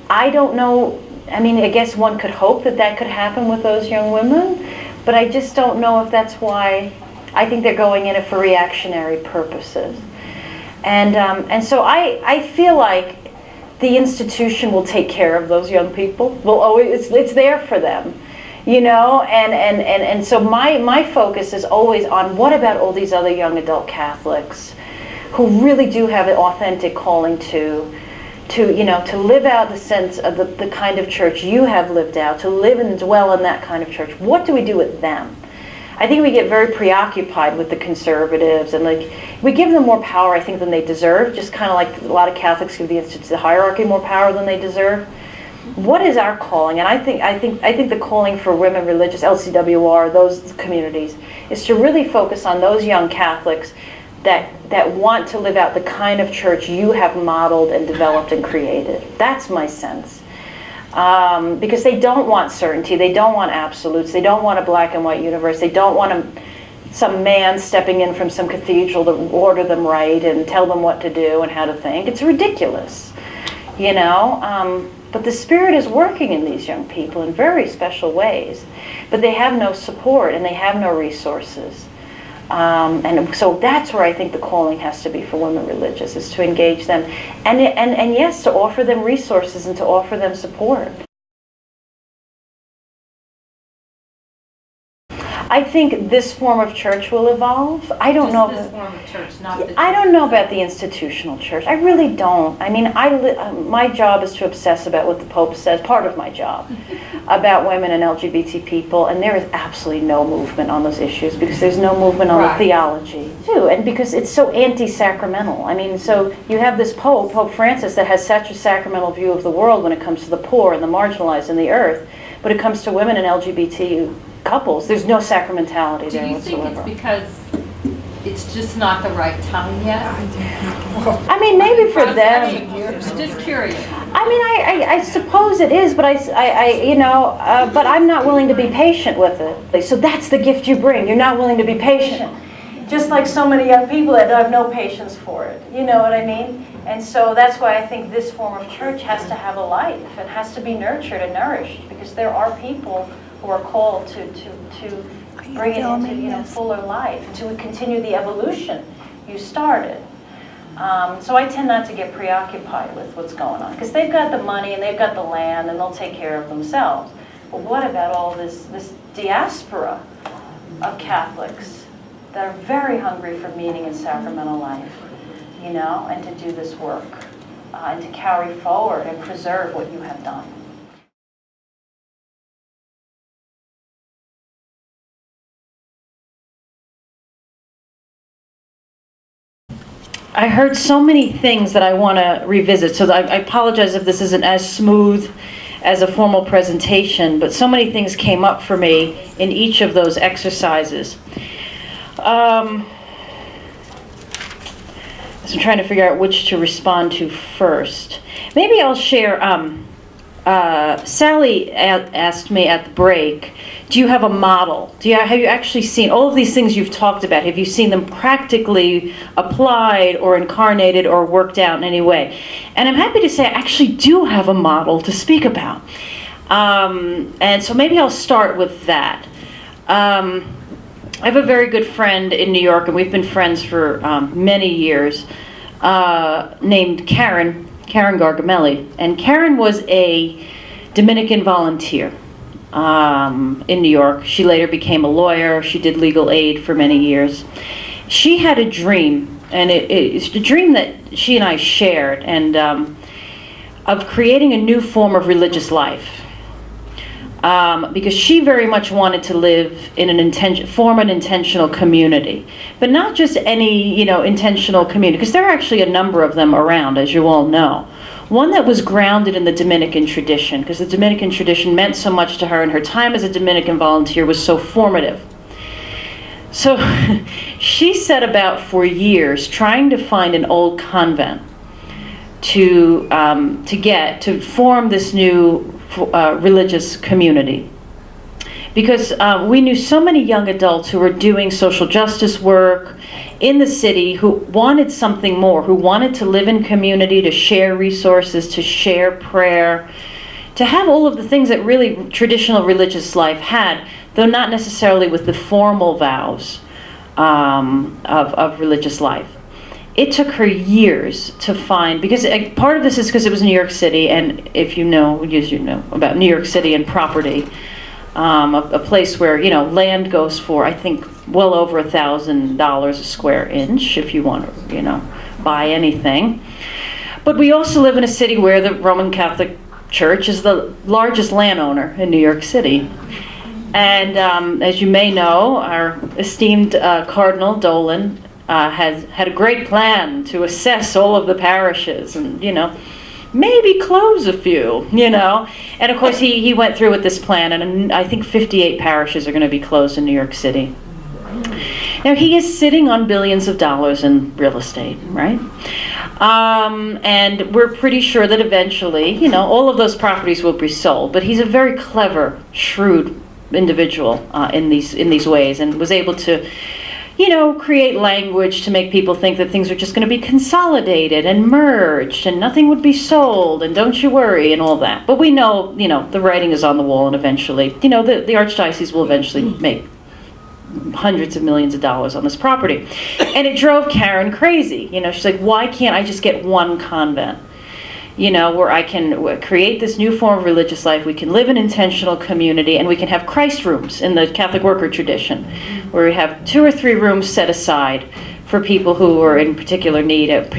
I don't know, I guess one could hope that could happen with those young women, but I just don't know if that's why. I think they're going in it for reactionary purposes. And so I feel like the institution will take care of those young people. Will always, it's there for them, and so my focus is always on what about all these other young adult Catholics who really do have an authentic calling to live out the sense of the kind of church you have lived out, to live and dwell in that kind of church. What do we do with them? I think we get very preoccupied with the conservatives, and we give them more power, I think, than they deserve, just kind of like a lot of Catholics give the hierarchy more power than they deserve. What is our calling? And I think the calling for women religious, LCWR, those communities, is to really focus on those young Catholics that want to live out the kind of church you have modeled and developed and created. That's my sense. Because they don't want certainty, they don't want absolutes, they don't want a black and white universe, they don't want some man stepping in from some cathedral to order them right and tell them what to do and how to think. It's ridiculous, but the Spirit is working in these young people in very special ways, but they have no support and they have no resources. And so that's where I think the calling has to be for women religious, is to engage them and yes, to offer them resources and to offer them support. I think this form of church will evolve. I don't know.
This form of church, not the
I don't know about the institutional church. I really don't. My job is to obsess about what the Pope says, part of my job, about women and LGBT people, and there is absolutely no movement on those issues because there's no movement on the theology, too, and because it's so anti-sacramental. So you have this Pope, Pope Francis, that has such a sacramental view of the world when it comes to the poor and the marginalized and the earth, but it comes to women and LGBT couples, there's no sacramentality there whatsoever.
Do you think it's because it's just not the right time yet?
Maybe for them.
Just curious.
I suppose it is, but but I'm not willing to be patient with it. So that's the gift you bring. You're not willing to be patient. Just like so many young people that have no patience for it. You know what I mean? And so that's why I think this form of church has to have a life. It has to be nurtured and nourished, because there are people who are called to bring it into fuller life, to continue the evolution you started. So I tend not to get preoccupied with what's going on, because they've got the money and they've got the land and they'll take care of themselves. But what about all this diaspora of Catholics that are very hungry for meaning in sacramental life, and to do this work, and to carry forward and preserve what you have done? I heard so many things that I want to revisit, so I apologize if this isn't as smooth as a formal presentation, but so many things came up for me in each of those exercises. So I'm trying to figure out which to respond to first. Maybe I'll share, Sally asked me at the break, do you have a model? Have you actually seen all of these things you've talked about? Have you seen them practically applied or incarnated or worked out in any way? And I'm happy to say I actually do have a model to speak about. And so maybe I'll start with that. I have a very good friend in New York, and we've been friends for many years, named Karen Gargamelli. And Karen was a Dominican volunteer in New York. She later became a lawyer. She did legal aid for many years. She had a dream, and it's a dream that she and I shared, and of creating a new form of religious life. because she very much wanted to live in form an intentional community, but not just any, intentional community, because there are actually a number of them around, as you all know. One that was grounded in the Dominican tradition, because the Dominican tradition meant so much to her, and her time as a Dominican volunteer was so formative. So she set about for years trying to find an old convent to form this new religious community, because we knew so many young adults who were doing social justice work in the city who wanted something more, who wanted to live in community, to share resources, to share prayer, to have all of the things that really traditional religious life had, though not necessarily with the formal vows of religious life. It took her years to find, because part of this is because it was New York City, and if you know about New York City and property, a place where, land goes for, I think, well over $1,000 a square inch if you want to, buy anything. But we also live in a city where the Roman Catholic Church is the largest landowner in New York City. And as you may know, our esteemed Cardinal Dolan has had a great plan to assess all of the parishes and, maybe close a few, And of course he went through with this plan, and I think 58 parishes are going to be closed in New York City. Now he is sitting on billions of dollars in real estate, right? And we're pretty sure that eventually, all of those properties will be sold, but he's a very clever, shrewd individual in these ways, and was able to create language to make people think that things are just going to be consolidated and merged and nothing would be sold and don't you worry and all that. But we know, the writing is on the wall, and eventually, the archdiocese will eventually make hundreds of millions of dollars on this property. And it drove Karen crazy. She's like, why can't I just get one convent? Where I can create this new form of religious life, we can live in intentional community, and we can have Christ rooms in the Catholic worker tradition, where we have 2 or 3 rooms set aside for people who are in particular need of,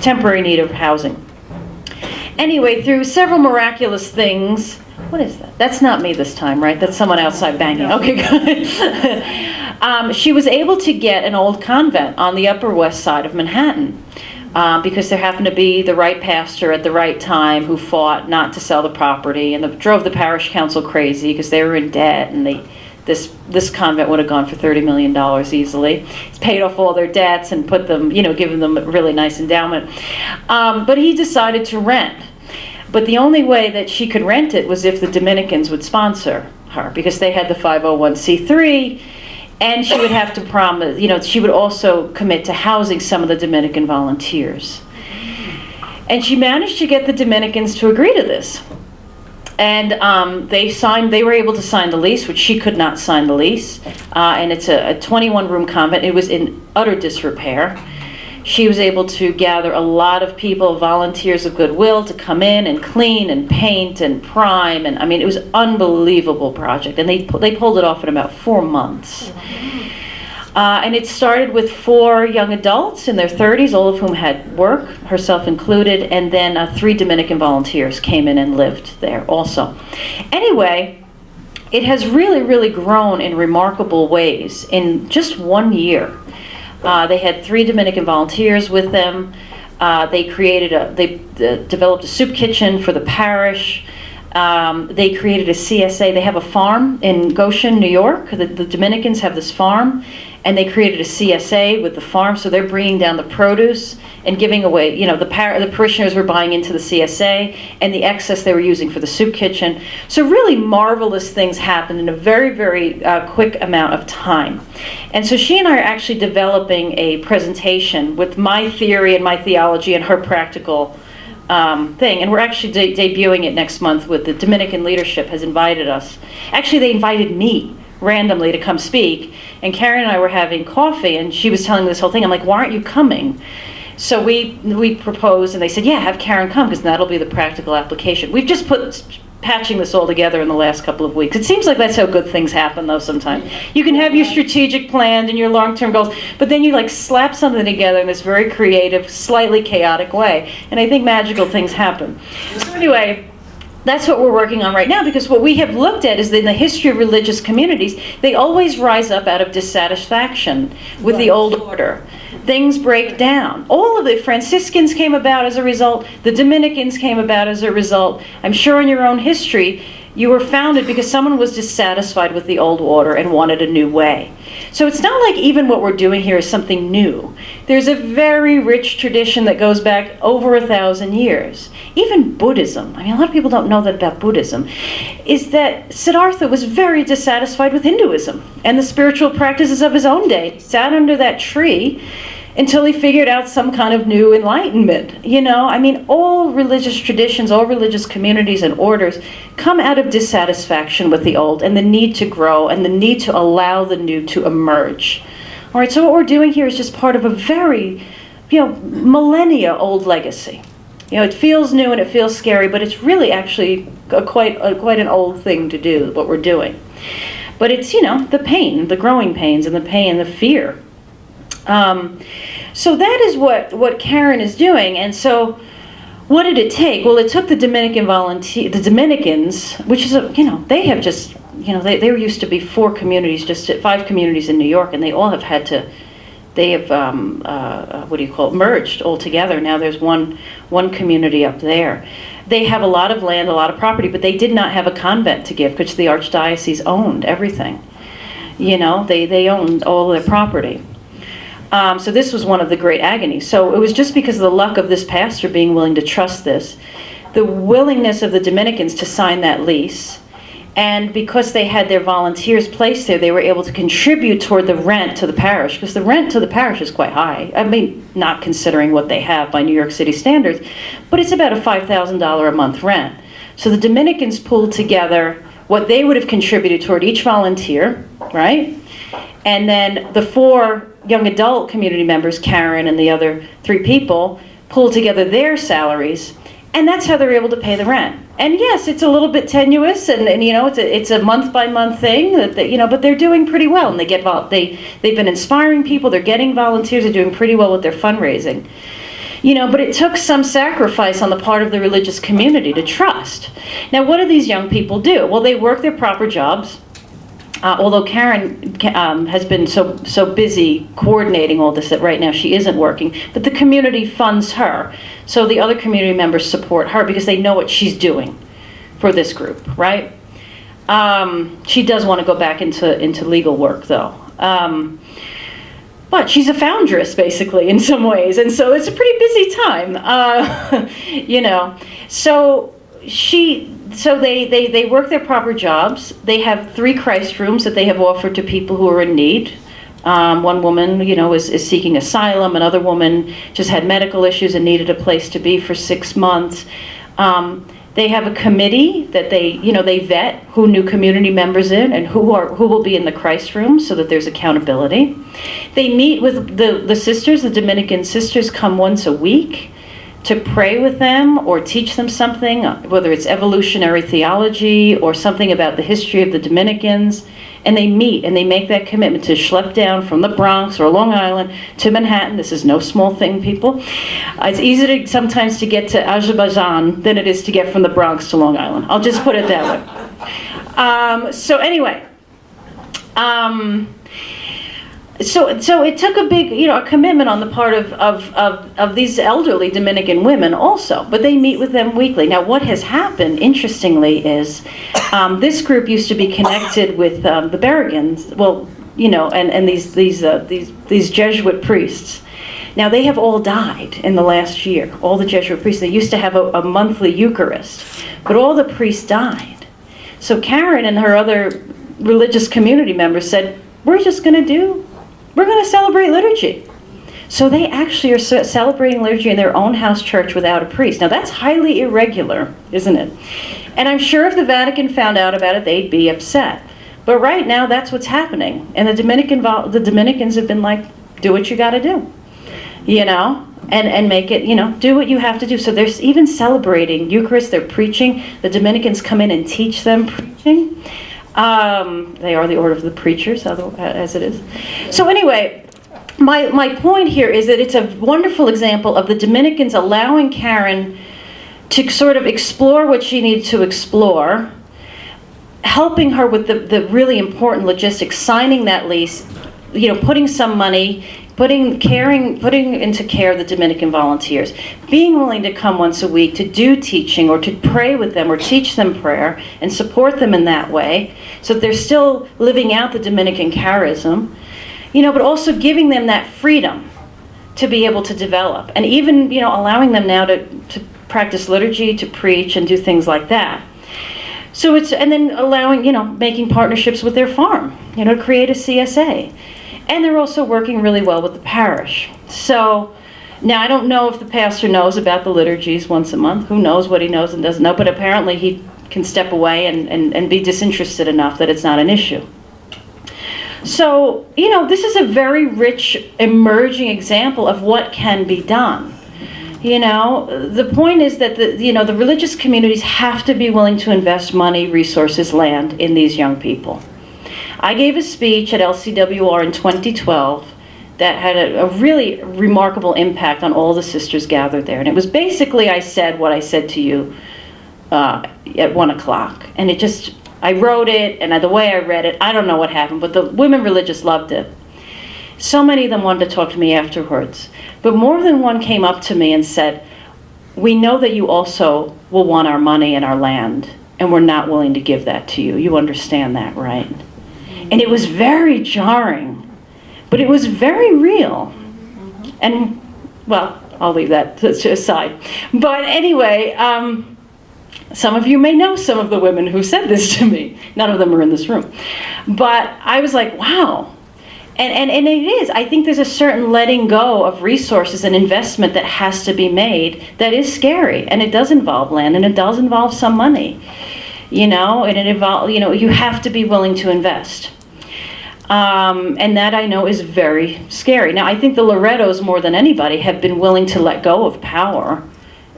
temporary need of housing. Anyway, through several miraculous things, what is that? That's not me this time, right? That's someone outside banging. Okay, good. She was able to get an old convent on the Upper West Side of Manhattan. Because there happened to be the right pastor at the right time who fought not to sell the property, and drove the parish council crazy because they were in debt, and this convent would have gone for $30 million easily. He's paid off all their debts and put them, given them a really nice endowment. But he decided to rent. But the only way that she could rent it was if the Dominicans would sponsor her, because they had the 501c3. And she would have to promise, she would also commit to housing some of the Dominican volunteers. And she managed to get the Dominicans to agree to this. And they were able to sign the lease, which she could not sign the lease. And it's a 21-room convent. It was in utter disrepair. She was able to gather a lot of people, volunteers of goodwill, to come in and clean and paint and prime. And it was an unbelievable project. And they pulled it off in about 4 months. And it started with 4 young adults in their 30s, all of whom had work, herself included. And then 3 Dominican volunteers came in and lived there also. Anyway, it has really, really grown in remarkable ways in just 1 year. They had 3 Dominican volunteers with them. They developed a soup kitchen for the parish. They created a CSA. They have a farm in Goshen, New York. The Dominicans have this farm, and they created a CSA with the farm. So they're bringing down the produce and giving away. The parishioners were buying into the CSA, and the excess they were using for the soup kitchen. So really marvelous things happened in a very, very quick amount of time. And so she and I are actually developing a presentation with my theory and my theology and her practical thing. And we're actually debuting it next month. With the Dominican leadership has invited us. Actually, they invited me randomly to come speak. And Karen and I were having coffee, and she was telling me this whole thing. I'm like, why aren't you coming? So we proposed, and they said, yeah, have Karen come, because that'll be the practical application. We've just patching this all together in the last couple of weeks. It seems like that's how good things happen, though, sometimes. You can have your strategic plans and your long-term goals, but then you slap something together in this very creative, slightly chaotic way. And I think magical things happen. So anyway, that's what we're working on right now, because what we have looked at is that in the history of religious communities, they always rise up out of dissatisfaction with the old order. Things break down. All of the Franciscans came about as a result. The Dominicans came about as a result. I'm sure in your own history, you were founded because someone was dissatisfied with the old order and wanted a new way. So it's not like even what we're doing here is something new. There's a very rich tradition that goes back over 1,000 years. Even Buddhism, I mean, a lot of people don't know that about Buddhism, is that Siddhartha was very dissatisfied with Hinduism and the spiritual practices of his own day. He sat under that tree until he figured out some kind of new enlightenment. You know, I mean, all religious traditions, all religious communities and orders come out of dissatisfaction with the old and the need to grow and the need to allow the new to emerge. All right, so what we're doing here is just part of a very, millennia old legacy. It feels new and it feels scary, but it's really actually quite an old thing to do, what we're doing. But it's, the pain, the growing pains and the pain, the fear. So that is what Karen is doing. And so what did it take? Well, it took the Dominicans, which is, they have just, there used to be 5 communities in New York, and they all have had to, they have, merged all together. Now there's one community up there. They have a lot of land, a lot of property, but they did not have a convent to give, because the archdiocese owned everything. They owned all their property. So this was one of the great agonies. So it was just because of the luck of this pastor being willing to trust this, the willingness of the Dominicans to sign that lease, and because they had their volunteers placed there, they were able to contribute toward the rent to the parish, because the rent to the parish is quite high. I mean, not considering what they have by New York City standards, but it's about a $5,000 a month rent. So the Dominicans pulled together what they would have contributed toward each volunteer, right? And then the 4 young adult community members, Karen and the other 3 people, pulled together their salaries, and that's how they're able to pay the rent. And yes, it's a little bit tenuous, and it's a month by month thing, but they're doing pretty well, and they've been inspiring people, they're getting volunteers, they're doing pretty well with their fundraising. But it took some sacrifice on the part of the religious community to trust. Now, what do these young people do? Well, they work their proper jobs. Although Karen has been so busy coordinating all this that right now she isn't working, but the community funds her. So the other community members support her because they know what she's doing for this group, right? She does want to go back into legal work, though. But she's a foundress, basically, in some ways, and so it's a pretty busy time, So they work their proper jobs. They have 3 Christ rooms that they have offered to people who are in need. One woman, is seeking asylum. Another woman just had medical issues and needed a place to be for 6 months. They have a committee that they vet who new community members in and who will be in the Christ room, so that there's accountability. They meet with the sisters. The Dominican sisters come once a week to pray with them or teach them something, whether it's evolutionary theology or something about the history of the Dominicans. And they meet and they make that commitment to schlep down from the Bronx or Long Island to Manhattan. This is no small thing, people. It's easier sometimes to get to Azerbaijan than it is to get from the Bronx to Long Island. I'll just put it that way. So it took a big, a commitment on the part of these elderly Dominican women also, but they meet with them weekly. Now, what has happened, interestingly, is this group used to be connected with the Berrigans, and these Jesuit priests. Now, they have all died in the last year, all the Jesuit priests. They used to have a monthly Eucharist, but all the priests died. So Karen and her other religious community members said, we're going to celebrate liturgy. So they actually are celebrating liturgy in their own house church without a priest. Now that's highly irregular, isn't it? And I'm sure if the Vatican found out about it, they'd be upset. But right now, that's what's happening. And the Dominicans have been like, do what you got to do, and make it, do what you have to do. So they're even celebrating Eucharist, they're preaching. The Dominicans come in and teach them preaching. They are the order of the preachers, as it is. So anyway, my point here is that it's a wonderful example of the Dominicans allowing Karen to sort of explore what she needed to explore, helping her with the really important logistics, signing that lease, putting some money, putting into care the Dominican volunteers, being willing to come once a week to do teaching or to pray with them or teach them prayer and support them in that way, so that they're still living out the Dominican charism, but also giving them that freedom to be able to develop, and even allowing them now to practice liturgy, to preach, and do things like that. So and then allowing, making partnerships with their farm, to create a CSA. And they're also working really well with the parish. So now I don't know if the pastor knows about the liturgies once a month. Who knows what he knows and doesn't know, but apparently he can step away and be disinterested enough that it's not an issue. So, this is a very rich, emerging example of what can be done. The point is that the religious communities have to be willing to invest money, resources, land in these young people. I gave a speech at LCWR in 2012 that had a really remarkable impact on all the sisters gathered there. And it was basically, I said what I said to you at 1 o'clock. And I wrote it, and the way I read it, I don't know what happened, but the women religious loved it. So many of them wanted to talk to me afterwards. But more than one came up to me and said, "We know that you also will want our money and our land, and we're not willing to give that to you. You understand that, right?" And it was very jarring, but it was very real. And, well, I'll leave that aside. But anyway, some of you may know some of the women who said this to me. None of them are in this room. But I was like, wow. And it is. I think there's a certain letting go of resources and investment that has to be made that is scary. And it does involve land, and it does involve some money. And it involves, you have to be willing to invest. And that I know is very scary. Now, I think the Lorettos, more than anybody, have been willing to let go of power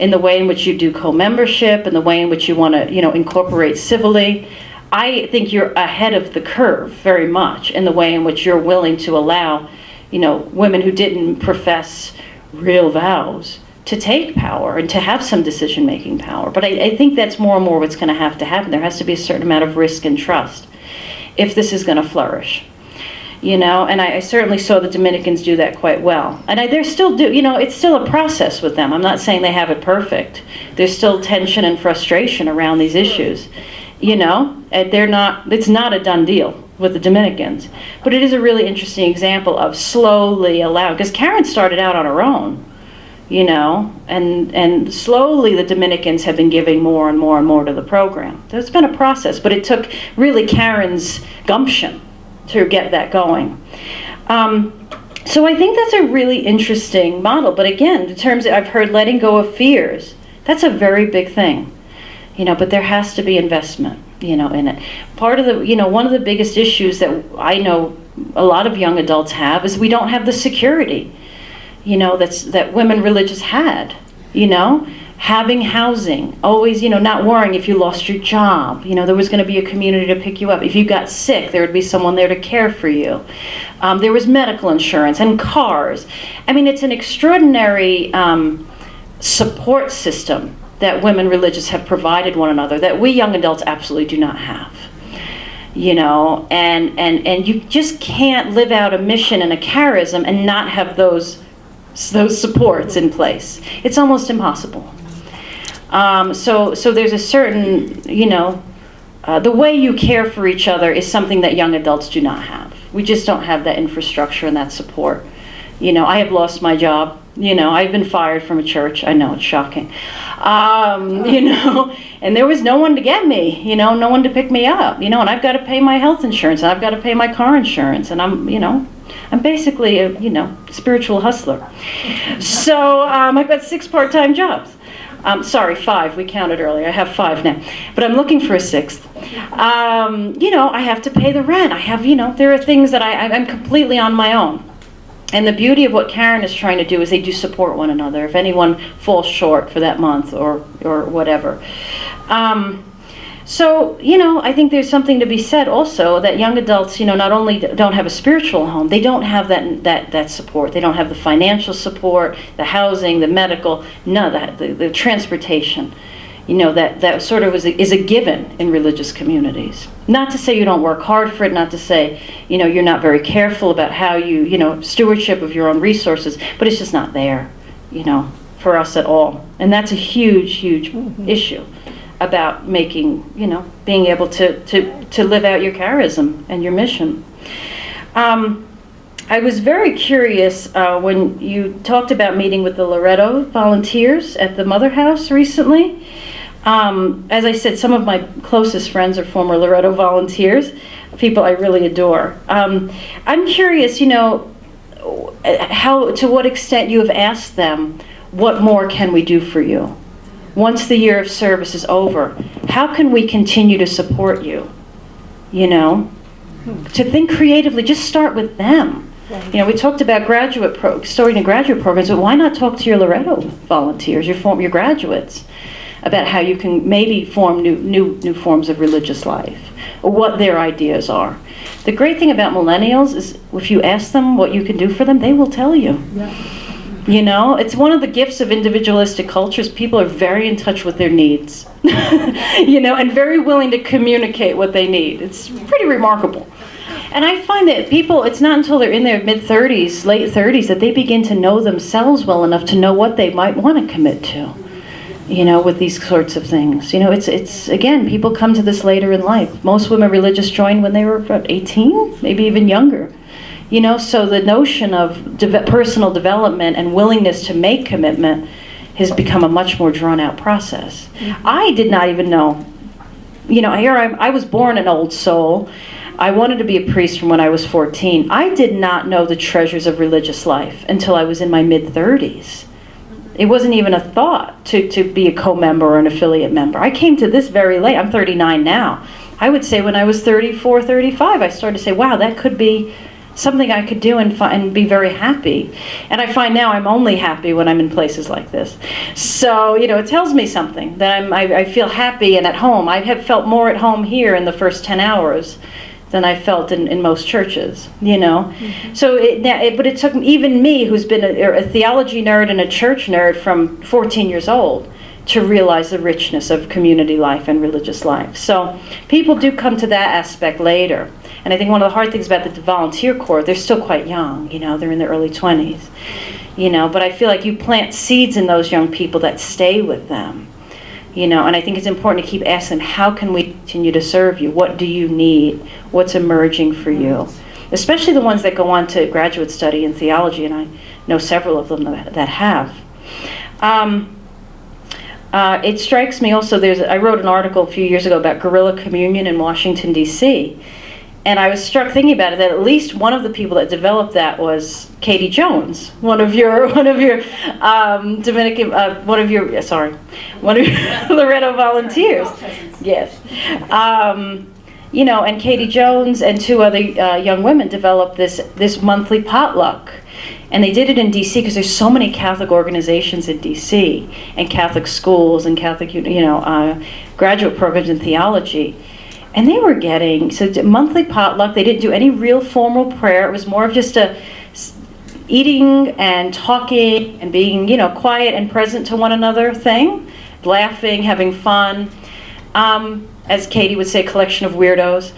in the way in which you do co-membership, and the way in which you want to, incorporate civilly. I think you're ahead of the curve very much in the way in which you're willing to allow, women who didn't profess real vows to take power and to have some decision-making power. But I think that's more and more what's going to happen. There has to be a certain amount of risk and trust if this is going to flourish. And I certainly saw the Dominicans do that quite well. And they're still it's still a process with them. I'm not saying they have it perfect. There's still tension and frustration around these issues. And it's not a done deal with the Dominicans. But it is a really interesting example of slowly allowing, because Karen started out on her own, and slowly the Dominicans have been giving more and more and more to the program. There's been a process, but it took really Karen's gumption to get that going. So I think that's a really interesting model. But again, in terms of, I've heard letting go of fears, that's a very big thing. But there has to be investment, in it. Part of the, one of the biggest issues that I know a lot of young adults have is we don't have the security, that women religious had, having housing, always, not worrying if you lost your job, there was going to be a community to pick you up. If you got sick, there would be someone there to care for you. There was medical insurance and cars. I mean, it's an extraordinary support system that women religious have provided one another that we young adults absolutely do not have. And you just can't live out a mission and a charism and not have those supports in place. It's almost impossible. So there's a certain, the way you care for each other is something that young adults do not have. We just don't have that infrastructure and that support. I have lost my job. I've been fired from a church. I know, it's shocking. And there was no one to get me, no one to pick me up, and I've got to pay my health insurance, and I've got to pay my car insurance, and I'm basically a, spiritual hustler. So I've got 6 part-time jobs. Sorry, 5, we counted earlier. I have 5 now, but I'm looking for a 6th. I have to pay the rent. I have, there are things that I'm completely on my own. And the beauty of what Karen is trying to do is they do support one another if anyone falls short for that month or whatever. So, I think there's something to be said also that young adults, not only don't have a spiritual home, they don't have that support. They don't have the financial support, the housing, the medical, none of that, the transportation. That sort of is a given in religious communities. Not to say you don't work hard for it, not to say, you're not very careful about how you, stewardship of your own resources, but it's just not there, for us at all. And that's a huge, huge issue about making, being able to live out your charism and your mission. I was very curious when you talked about meeting with the Loretto volunteers at the Mother House recently. As I said, some of my closest friends are former Loretto volunteers, people I really adore. I'm curious, to what extent you have asked them, what more can we do for you? Once the year of service is over, how can we continue to support you? To think creatively, just start with them. We talked about starting in graduate programs, but why not talk to your Loretto volunteers, your graduates, about how you can maybe form new forms of religious life, or what their ideas are. The great thing about millennials is if you ask them what you can do for them, they will tell you. It's one of the gifts of individualistic cultures. People are very in touch with their needs, and very willing to communicate what they need. It's pretty remarkable. And I find that people, it's not until they're in their mid-30s, late 30s, that they begin to know themselves well enough to know what they might want to commit to, with these sorts of things. It's again, people come to this later in life. Most women religious joined when they were about 18, maybe even younger. So the notion of personal development and willingness to make commitment has become a much more drawn-out process. I did not even know. I was born an old soul. I wanted to be a priest from when I was 14. I did not know the treasures of religious life until I was in my mid-30s. It wasn't even a thought to be a co-member or an affiliate member. I came to this very late. I'm 39 now. I would say when I was 34, 35, I started to say, wow, that could be something I could do and be very happy. And I find now I'm only happy when I'm in places like this. So, it tells me something, that I feel happy and at home. I have felt more at home here in the first 10 hours than I felt in most churches, So, but it took even me, who's been a theology nerd and a church nerd from 14 years old, to realize the richness of community life and religious life. So people do come to that aspect later. And I think one of the hard things about the volunteer corps, they're still quite young, they're in their early 20s, but I feel like you plant seeds in those young people that stay with them, and I think it's important to keep asking them, how can we continue to serve you? What do you need? What's emerging for you? Especially the ones that go on to graduate study in theology, and I know several of them that have. It strikes me also, I wrote an article a few years ago about guerrilla communion in Washington, D.C., and I was struck thinking about it that at least one of the people that developed that was Katie Jones, one of your Loretto volunteers. Yes. And Katie Jones and two other young women developed this monthly potluck. And they did it in D.C. because there's so many Catholic organizations in D.C. and Catholic schools and Catholic, graduate programs in theology. And they were getting, monthly potluck. They didn't do any real formal prayer. It was more of just eating and talking and being, quiet and present to one another thing, laughing, having fun. As Katie would say, collection of weirdos.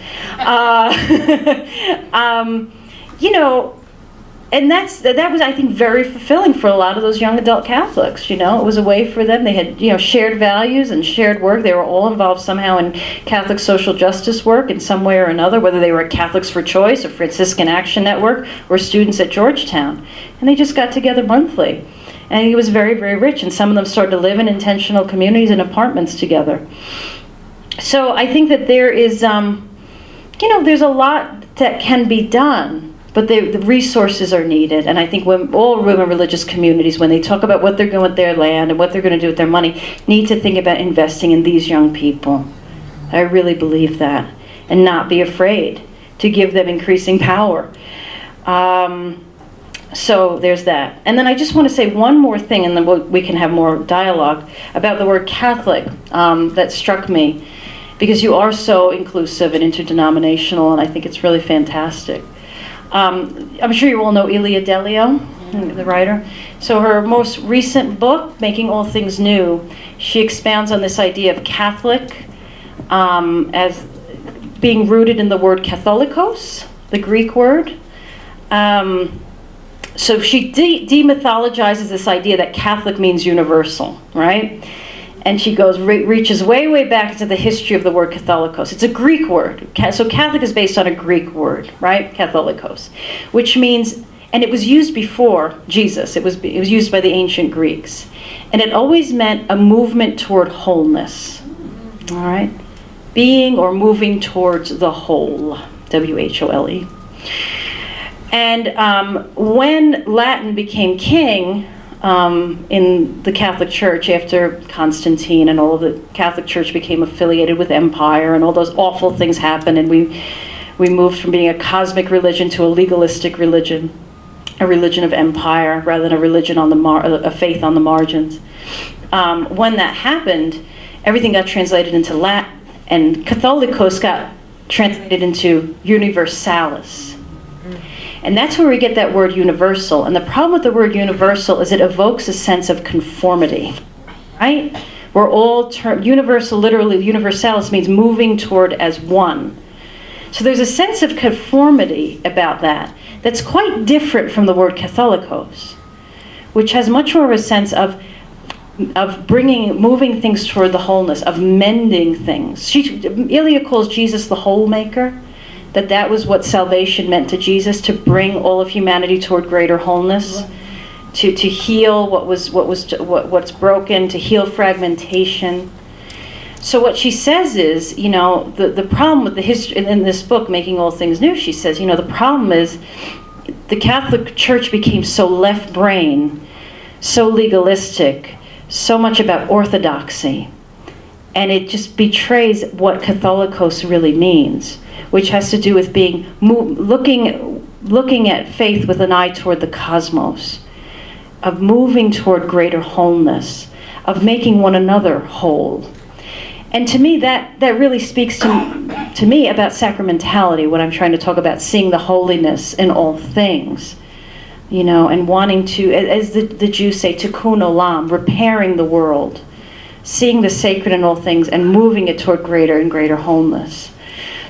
And that was, I think, very fulfilling for a lot of those young adult Catholics. It was a way for them. They had, shared values and shared work. They were all involved somehow in Catholic social justice work in some way or another, whether they were at Catholics for Choice or Franciscan Action Network or students at Georgetown. And they just got together monthly. And it was very, very rich. And some of them started to live in intentional communities and apartments together. So I think that there is, there's a lot that can be done. But the resources are needed, and I think all women religious communities, when they talk about what they're doing with their land and what they're going to do with their money, need to think about investing in these young people. I really believe that, and not be afraid to give them increasing power. So there's that. And then I just want to say one more thing, and then we can have more dialogue about the word Catholic that struck me. because you are so inclusive and interdenominational, and I think it's really fantastic. I'm sure you all know Ilia Delio, the writer. So her most recent book, Making All Things New, she expounds on this idea of Catholic as being rooted in the word katholikos, the Greek word. So she demythologizes this idea that Catholic means universal, right? And she goes reaches way, way back into the history of the word katholikos. It's a Greek word. So Catholic is based on a Greek word, right? Katholikos, which means, and it was used before Jesus. It was used by the ancient Greeks, and it always meant a movement toward wholeness. All right, being or moving towards the whole. W-H-O-L-E. And when Latin became king in the Catholic Church after Constantine, and all of the Catholic Church became affiliated with empire, and all those awful things happened, and we moved from being a cosmic religion to a legalistic religion, a religion of empire rather than a religion on a faith on the margins. When that happened, everything got translated into Latin, and Catholicos got translated into universalis. And that's where we get that word universal. And the problem with the word universal is it evokes a sense of conformity, right? We're all universal, literally universalis means moving toward as one. So there's a sense of conformity about that that's quite different from the word katholikos, which has much more of a sense of moving things toward the wholeness, of mending things. Ilia calls Jesus the whole maker. That was what salvation meant to Jesus, to bring all of humanity toward greater wholeness, to heal what's broken, to heal fragmentation. So what she says is, the problem with the history in this book, Making All Things New, she says, the problem is the Catholic Church became so left brain, so legalistic, so much about orthodoxy, and it just betrays what Catholicos really means, which has to do with being looking at faith with an eye toward the cosmos, of moving toward greater wholeness, of making one another whole. And to me, that really speaks to me about sacramentality, what I'm trying to talk about, seeing the holiness in all things, and wanting to, as the Jews say, tikkun olam, repairing the world, seeing the sacred in all things and moving it toward greater and greater wholeness.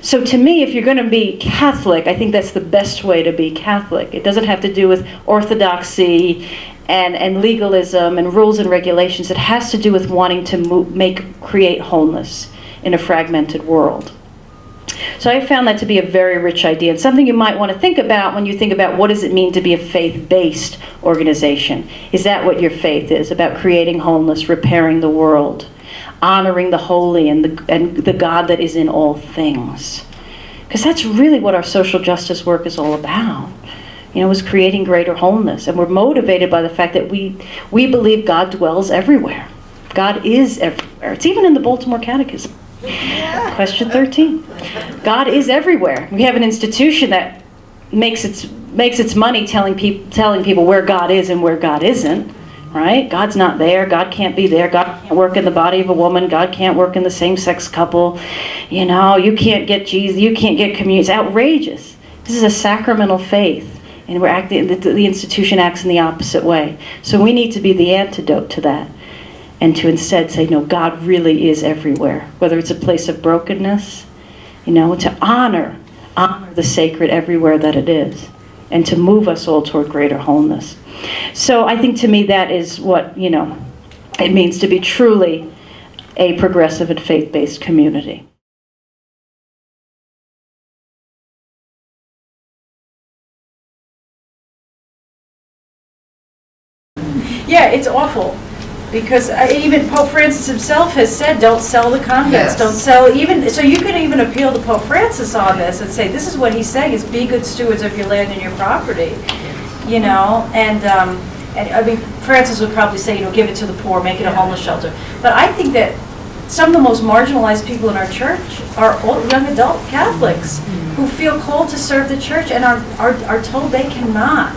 So to me, if you're going to be Catholic, I think that's the best way to be Catholic. It doesn't have to do with orthodoxy and legalism and rules and regulations. It has to do with wanting to create wholeness in a fragmented world. So I found that to be a very rich idea, and something you might want to think about when you think about what does it mean to be a faith-based organization. Is that what your faith is, about creating wholeness, repairing the world, honoring the holy and the God that is in all things? Because that's really what our social justice work is all about. Is creating greater wholeness. And we're motivated by the fact that we believe God dwells everywhere. God is everywhere. It's even in the Baltimore Catechism. Question 13. God is everywhere. We have an institution that makes its money telling people where God is and where God isn't. Right? God's not there. God can't be there. God can't work in the body of a woman. God can't work in the same-sex couple. You can't get Jesus. You can't get communion. It's outrageous. This is a sacramental faith, and we're acting. The institution acts in the opposite way. So we need to be the antidote to that, and to instead say, no, God really is everywhere. Whether it's a place of brokenness, to honor the sacred everywhere that it is, and to move us all toward greater wholeness. So I think to me that is what, it means to be truly a progressive and faith-based community.
Yeah, it's awful. Because even Pope Francis himself has said, don't sell the convents, don't sell so you could even appeal to Pope Francis on this and say, this is what he's saying, is be good stewards of your land and your property, and I mean, Francis would probably say, give it to the poor, make it a homeless shelter. But I think that some of the most marginalized people in our church are young adult Catholics who feel called to serve the church and are told they cannot.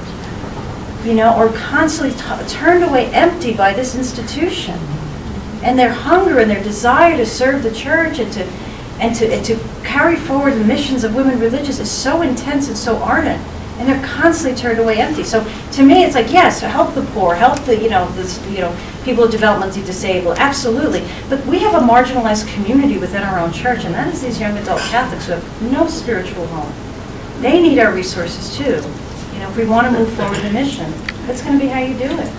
Or constantly turned away empty by this institution. And their hunger and their desire to serve the church and to, and to carry forward the missions of women religious is so intense and so ardent, and they're constantly turned away empty. So to me, it's like, yes, help the poor, help the people developmentally disabled, absolutely. But we have a marginalized community within our own church, and that is these young adult Catholics who have no spiritual home. They need our resources too. If we want to move forward the mission, that's going to be how you do it.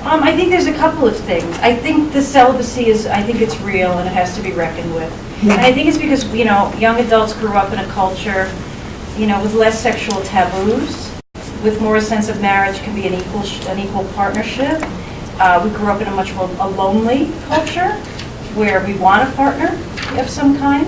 I think there's a couple of things. I think the celibacy it's real and it has to be reckoned with. And I think it's because, young adults grew up in a culture, with less sexual taboos, with more a sense of marriage can be an equal partnership. We grew up in a much more a lonely culture where we want a partner of some kind.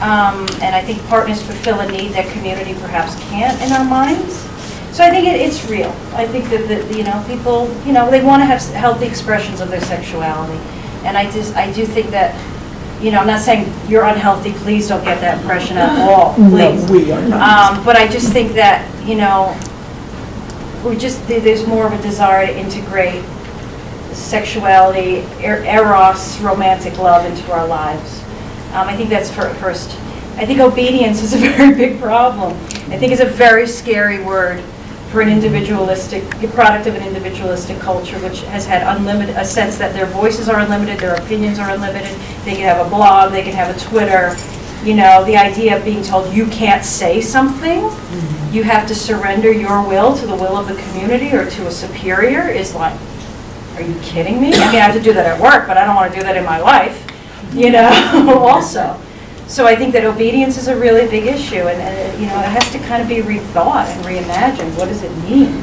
And I think partners fulfill a need that community perhaps can't in our minds. So I think it's real. I think that people, they want to have healthy expressions of their sexuality. And I do think that, I'm not saying you're unhealthy, please don't get that impression at all, please.
No, we are not.
But I just think that, there's more of a desire to integrate sexuality, eros, romantic love into our lives. I think that's first. I think obedience is a very big problem. I think it's a very scary word for a product of an individualistic culture, which has had a sense that their voices are unlimited, their opinions are unlimited. They can have a blog, they can have a Twitter. The idea of being told you can't say something, you have to surrender your will to the will of the community or to a superior is like, are you kidding me? I mean, I have to do that at work, but I don't want to do that in my life, also. So I think that obedience is a really big issue, and it has to kind of be rethought and reimagined. What does it mean?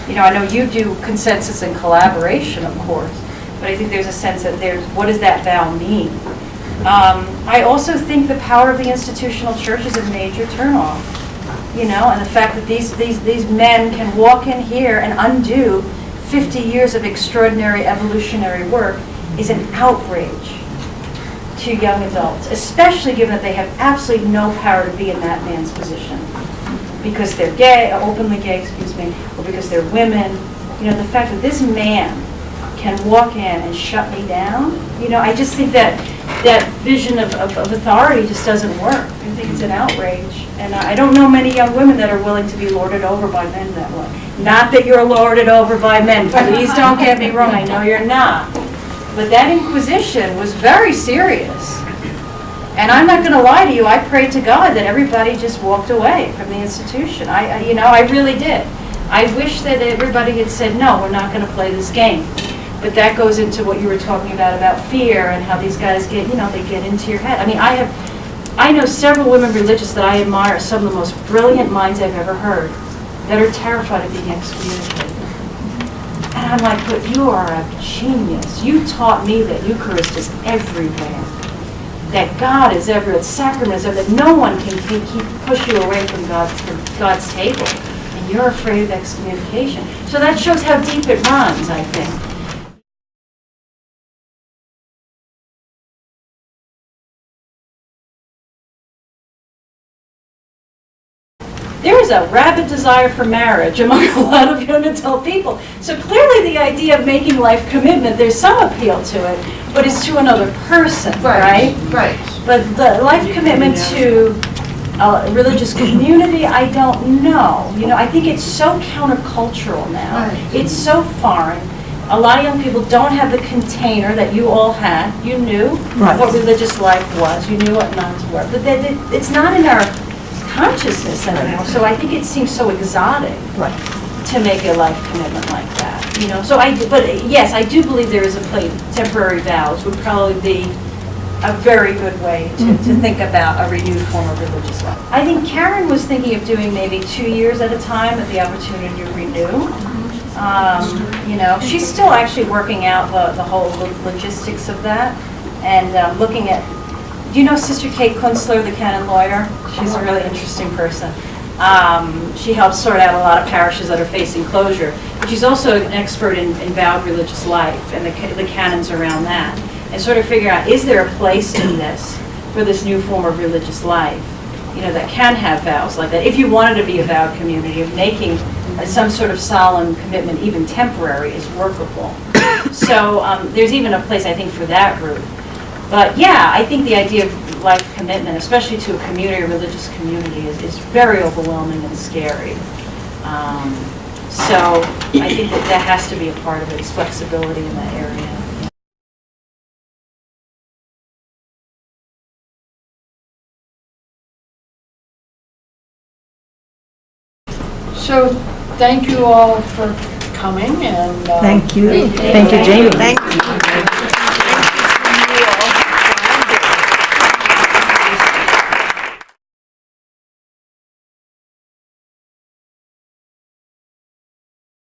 I know you do consensus and collaboration, of course, but I think there's a sense that what does that vow mean? I also think the power of the institutional church is a major turnoff, and the fact that these men can walk in here and undo 50 years of extraordinary evolutionary work is an outrage to young adults, especially given that they have absolutely no power to be in that man's position. Because they're gay, openly gay, or because they're women. The fact that this man can walk in and shut me down, I just think that vision of authority just doesn't work. I think it's an outrage. And I don't know many young women that are willing to be lorded over by men that way. Not that you're lorded over by men, please don't get me wrong, I know you're not. But that inquisition was very serious. And I'm not going to lie to you, I prayed to God that everybody just walked away from the institution. I really did. I wish that everybody had said, no, we're not going to play this game. But that goes into what you were talking about fear and how these guys get, they get into your head. I mean, I know several women religious that I admire, some of the most brilliant minds I've ever heard, that are terrified of being excommunicated. And I'm like, but you are a genius. You taught me that Eucharist is everywhere, that God is everywhere, that sacrament is everywhere, that no one can push you away from God's table. And you're afraid of excommunication. So that shows how deep it runs, I think. There is a rabid desire for marriage among a lot of young adult people. So clearly the idea of making life commitment, there's some appeal to it, but it's to another person, right?
Right.
But the life commitment to a religious community, I don't know. I think it's so countercultural now.
Right.
It's so foreign. A lot of young people don't have the container that you all had. You knew what religious life was. You knew what nuns were. But it's not in our consciousness anymore. So I think it seems so exotic to make a life commitment like that. So but yes, I do believe there is a place. Temporary vows would probably be a very good way to think about a renewed form of religious life. I think Karen was thinking of doing maybe 2 years at a time with the opportunity to renew. She's still actually working out the whole logistics of that and looking at. Do you know Sister Kate Kunstler, the canon lawyer? She's a really interesting person. She helps sort out a lot of parishes that are facing closure. But she's also an expert in vowed religious life and the canons around that. And sort of figure out, is there a place in this for this new form of religious life, that can have vows like that? If you wanted to be a vowed community, of making some sort of solemn commitment, even temporary, is workable. So there's even a place, I think, for that route. But yeah, I think the idea of life commitment, especially to a community, a religious community, is very overwhelming and scary. So I think that has to be a part of it, is flexibility in that area.
So, thank you all for coming and.
Thank you.
Thank you.
Thank you, Jamie.
Thank you.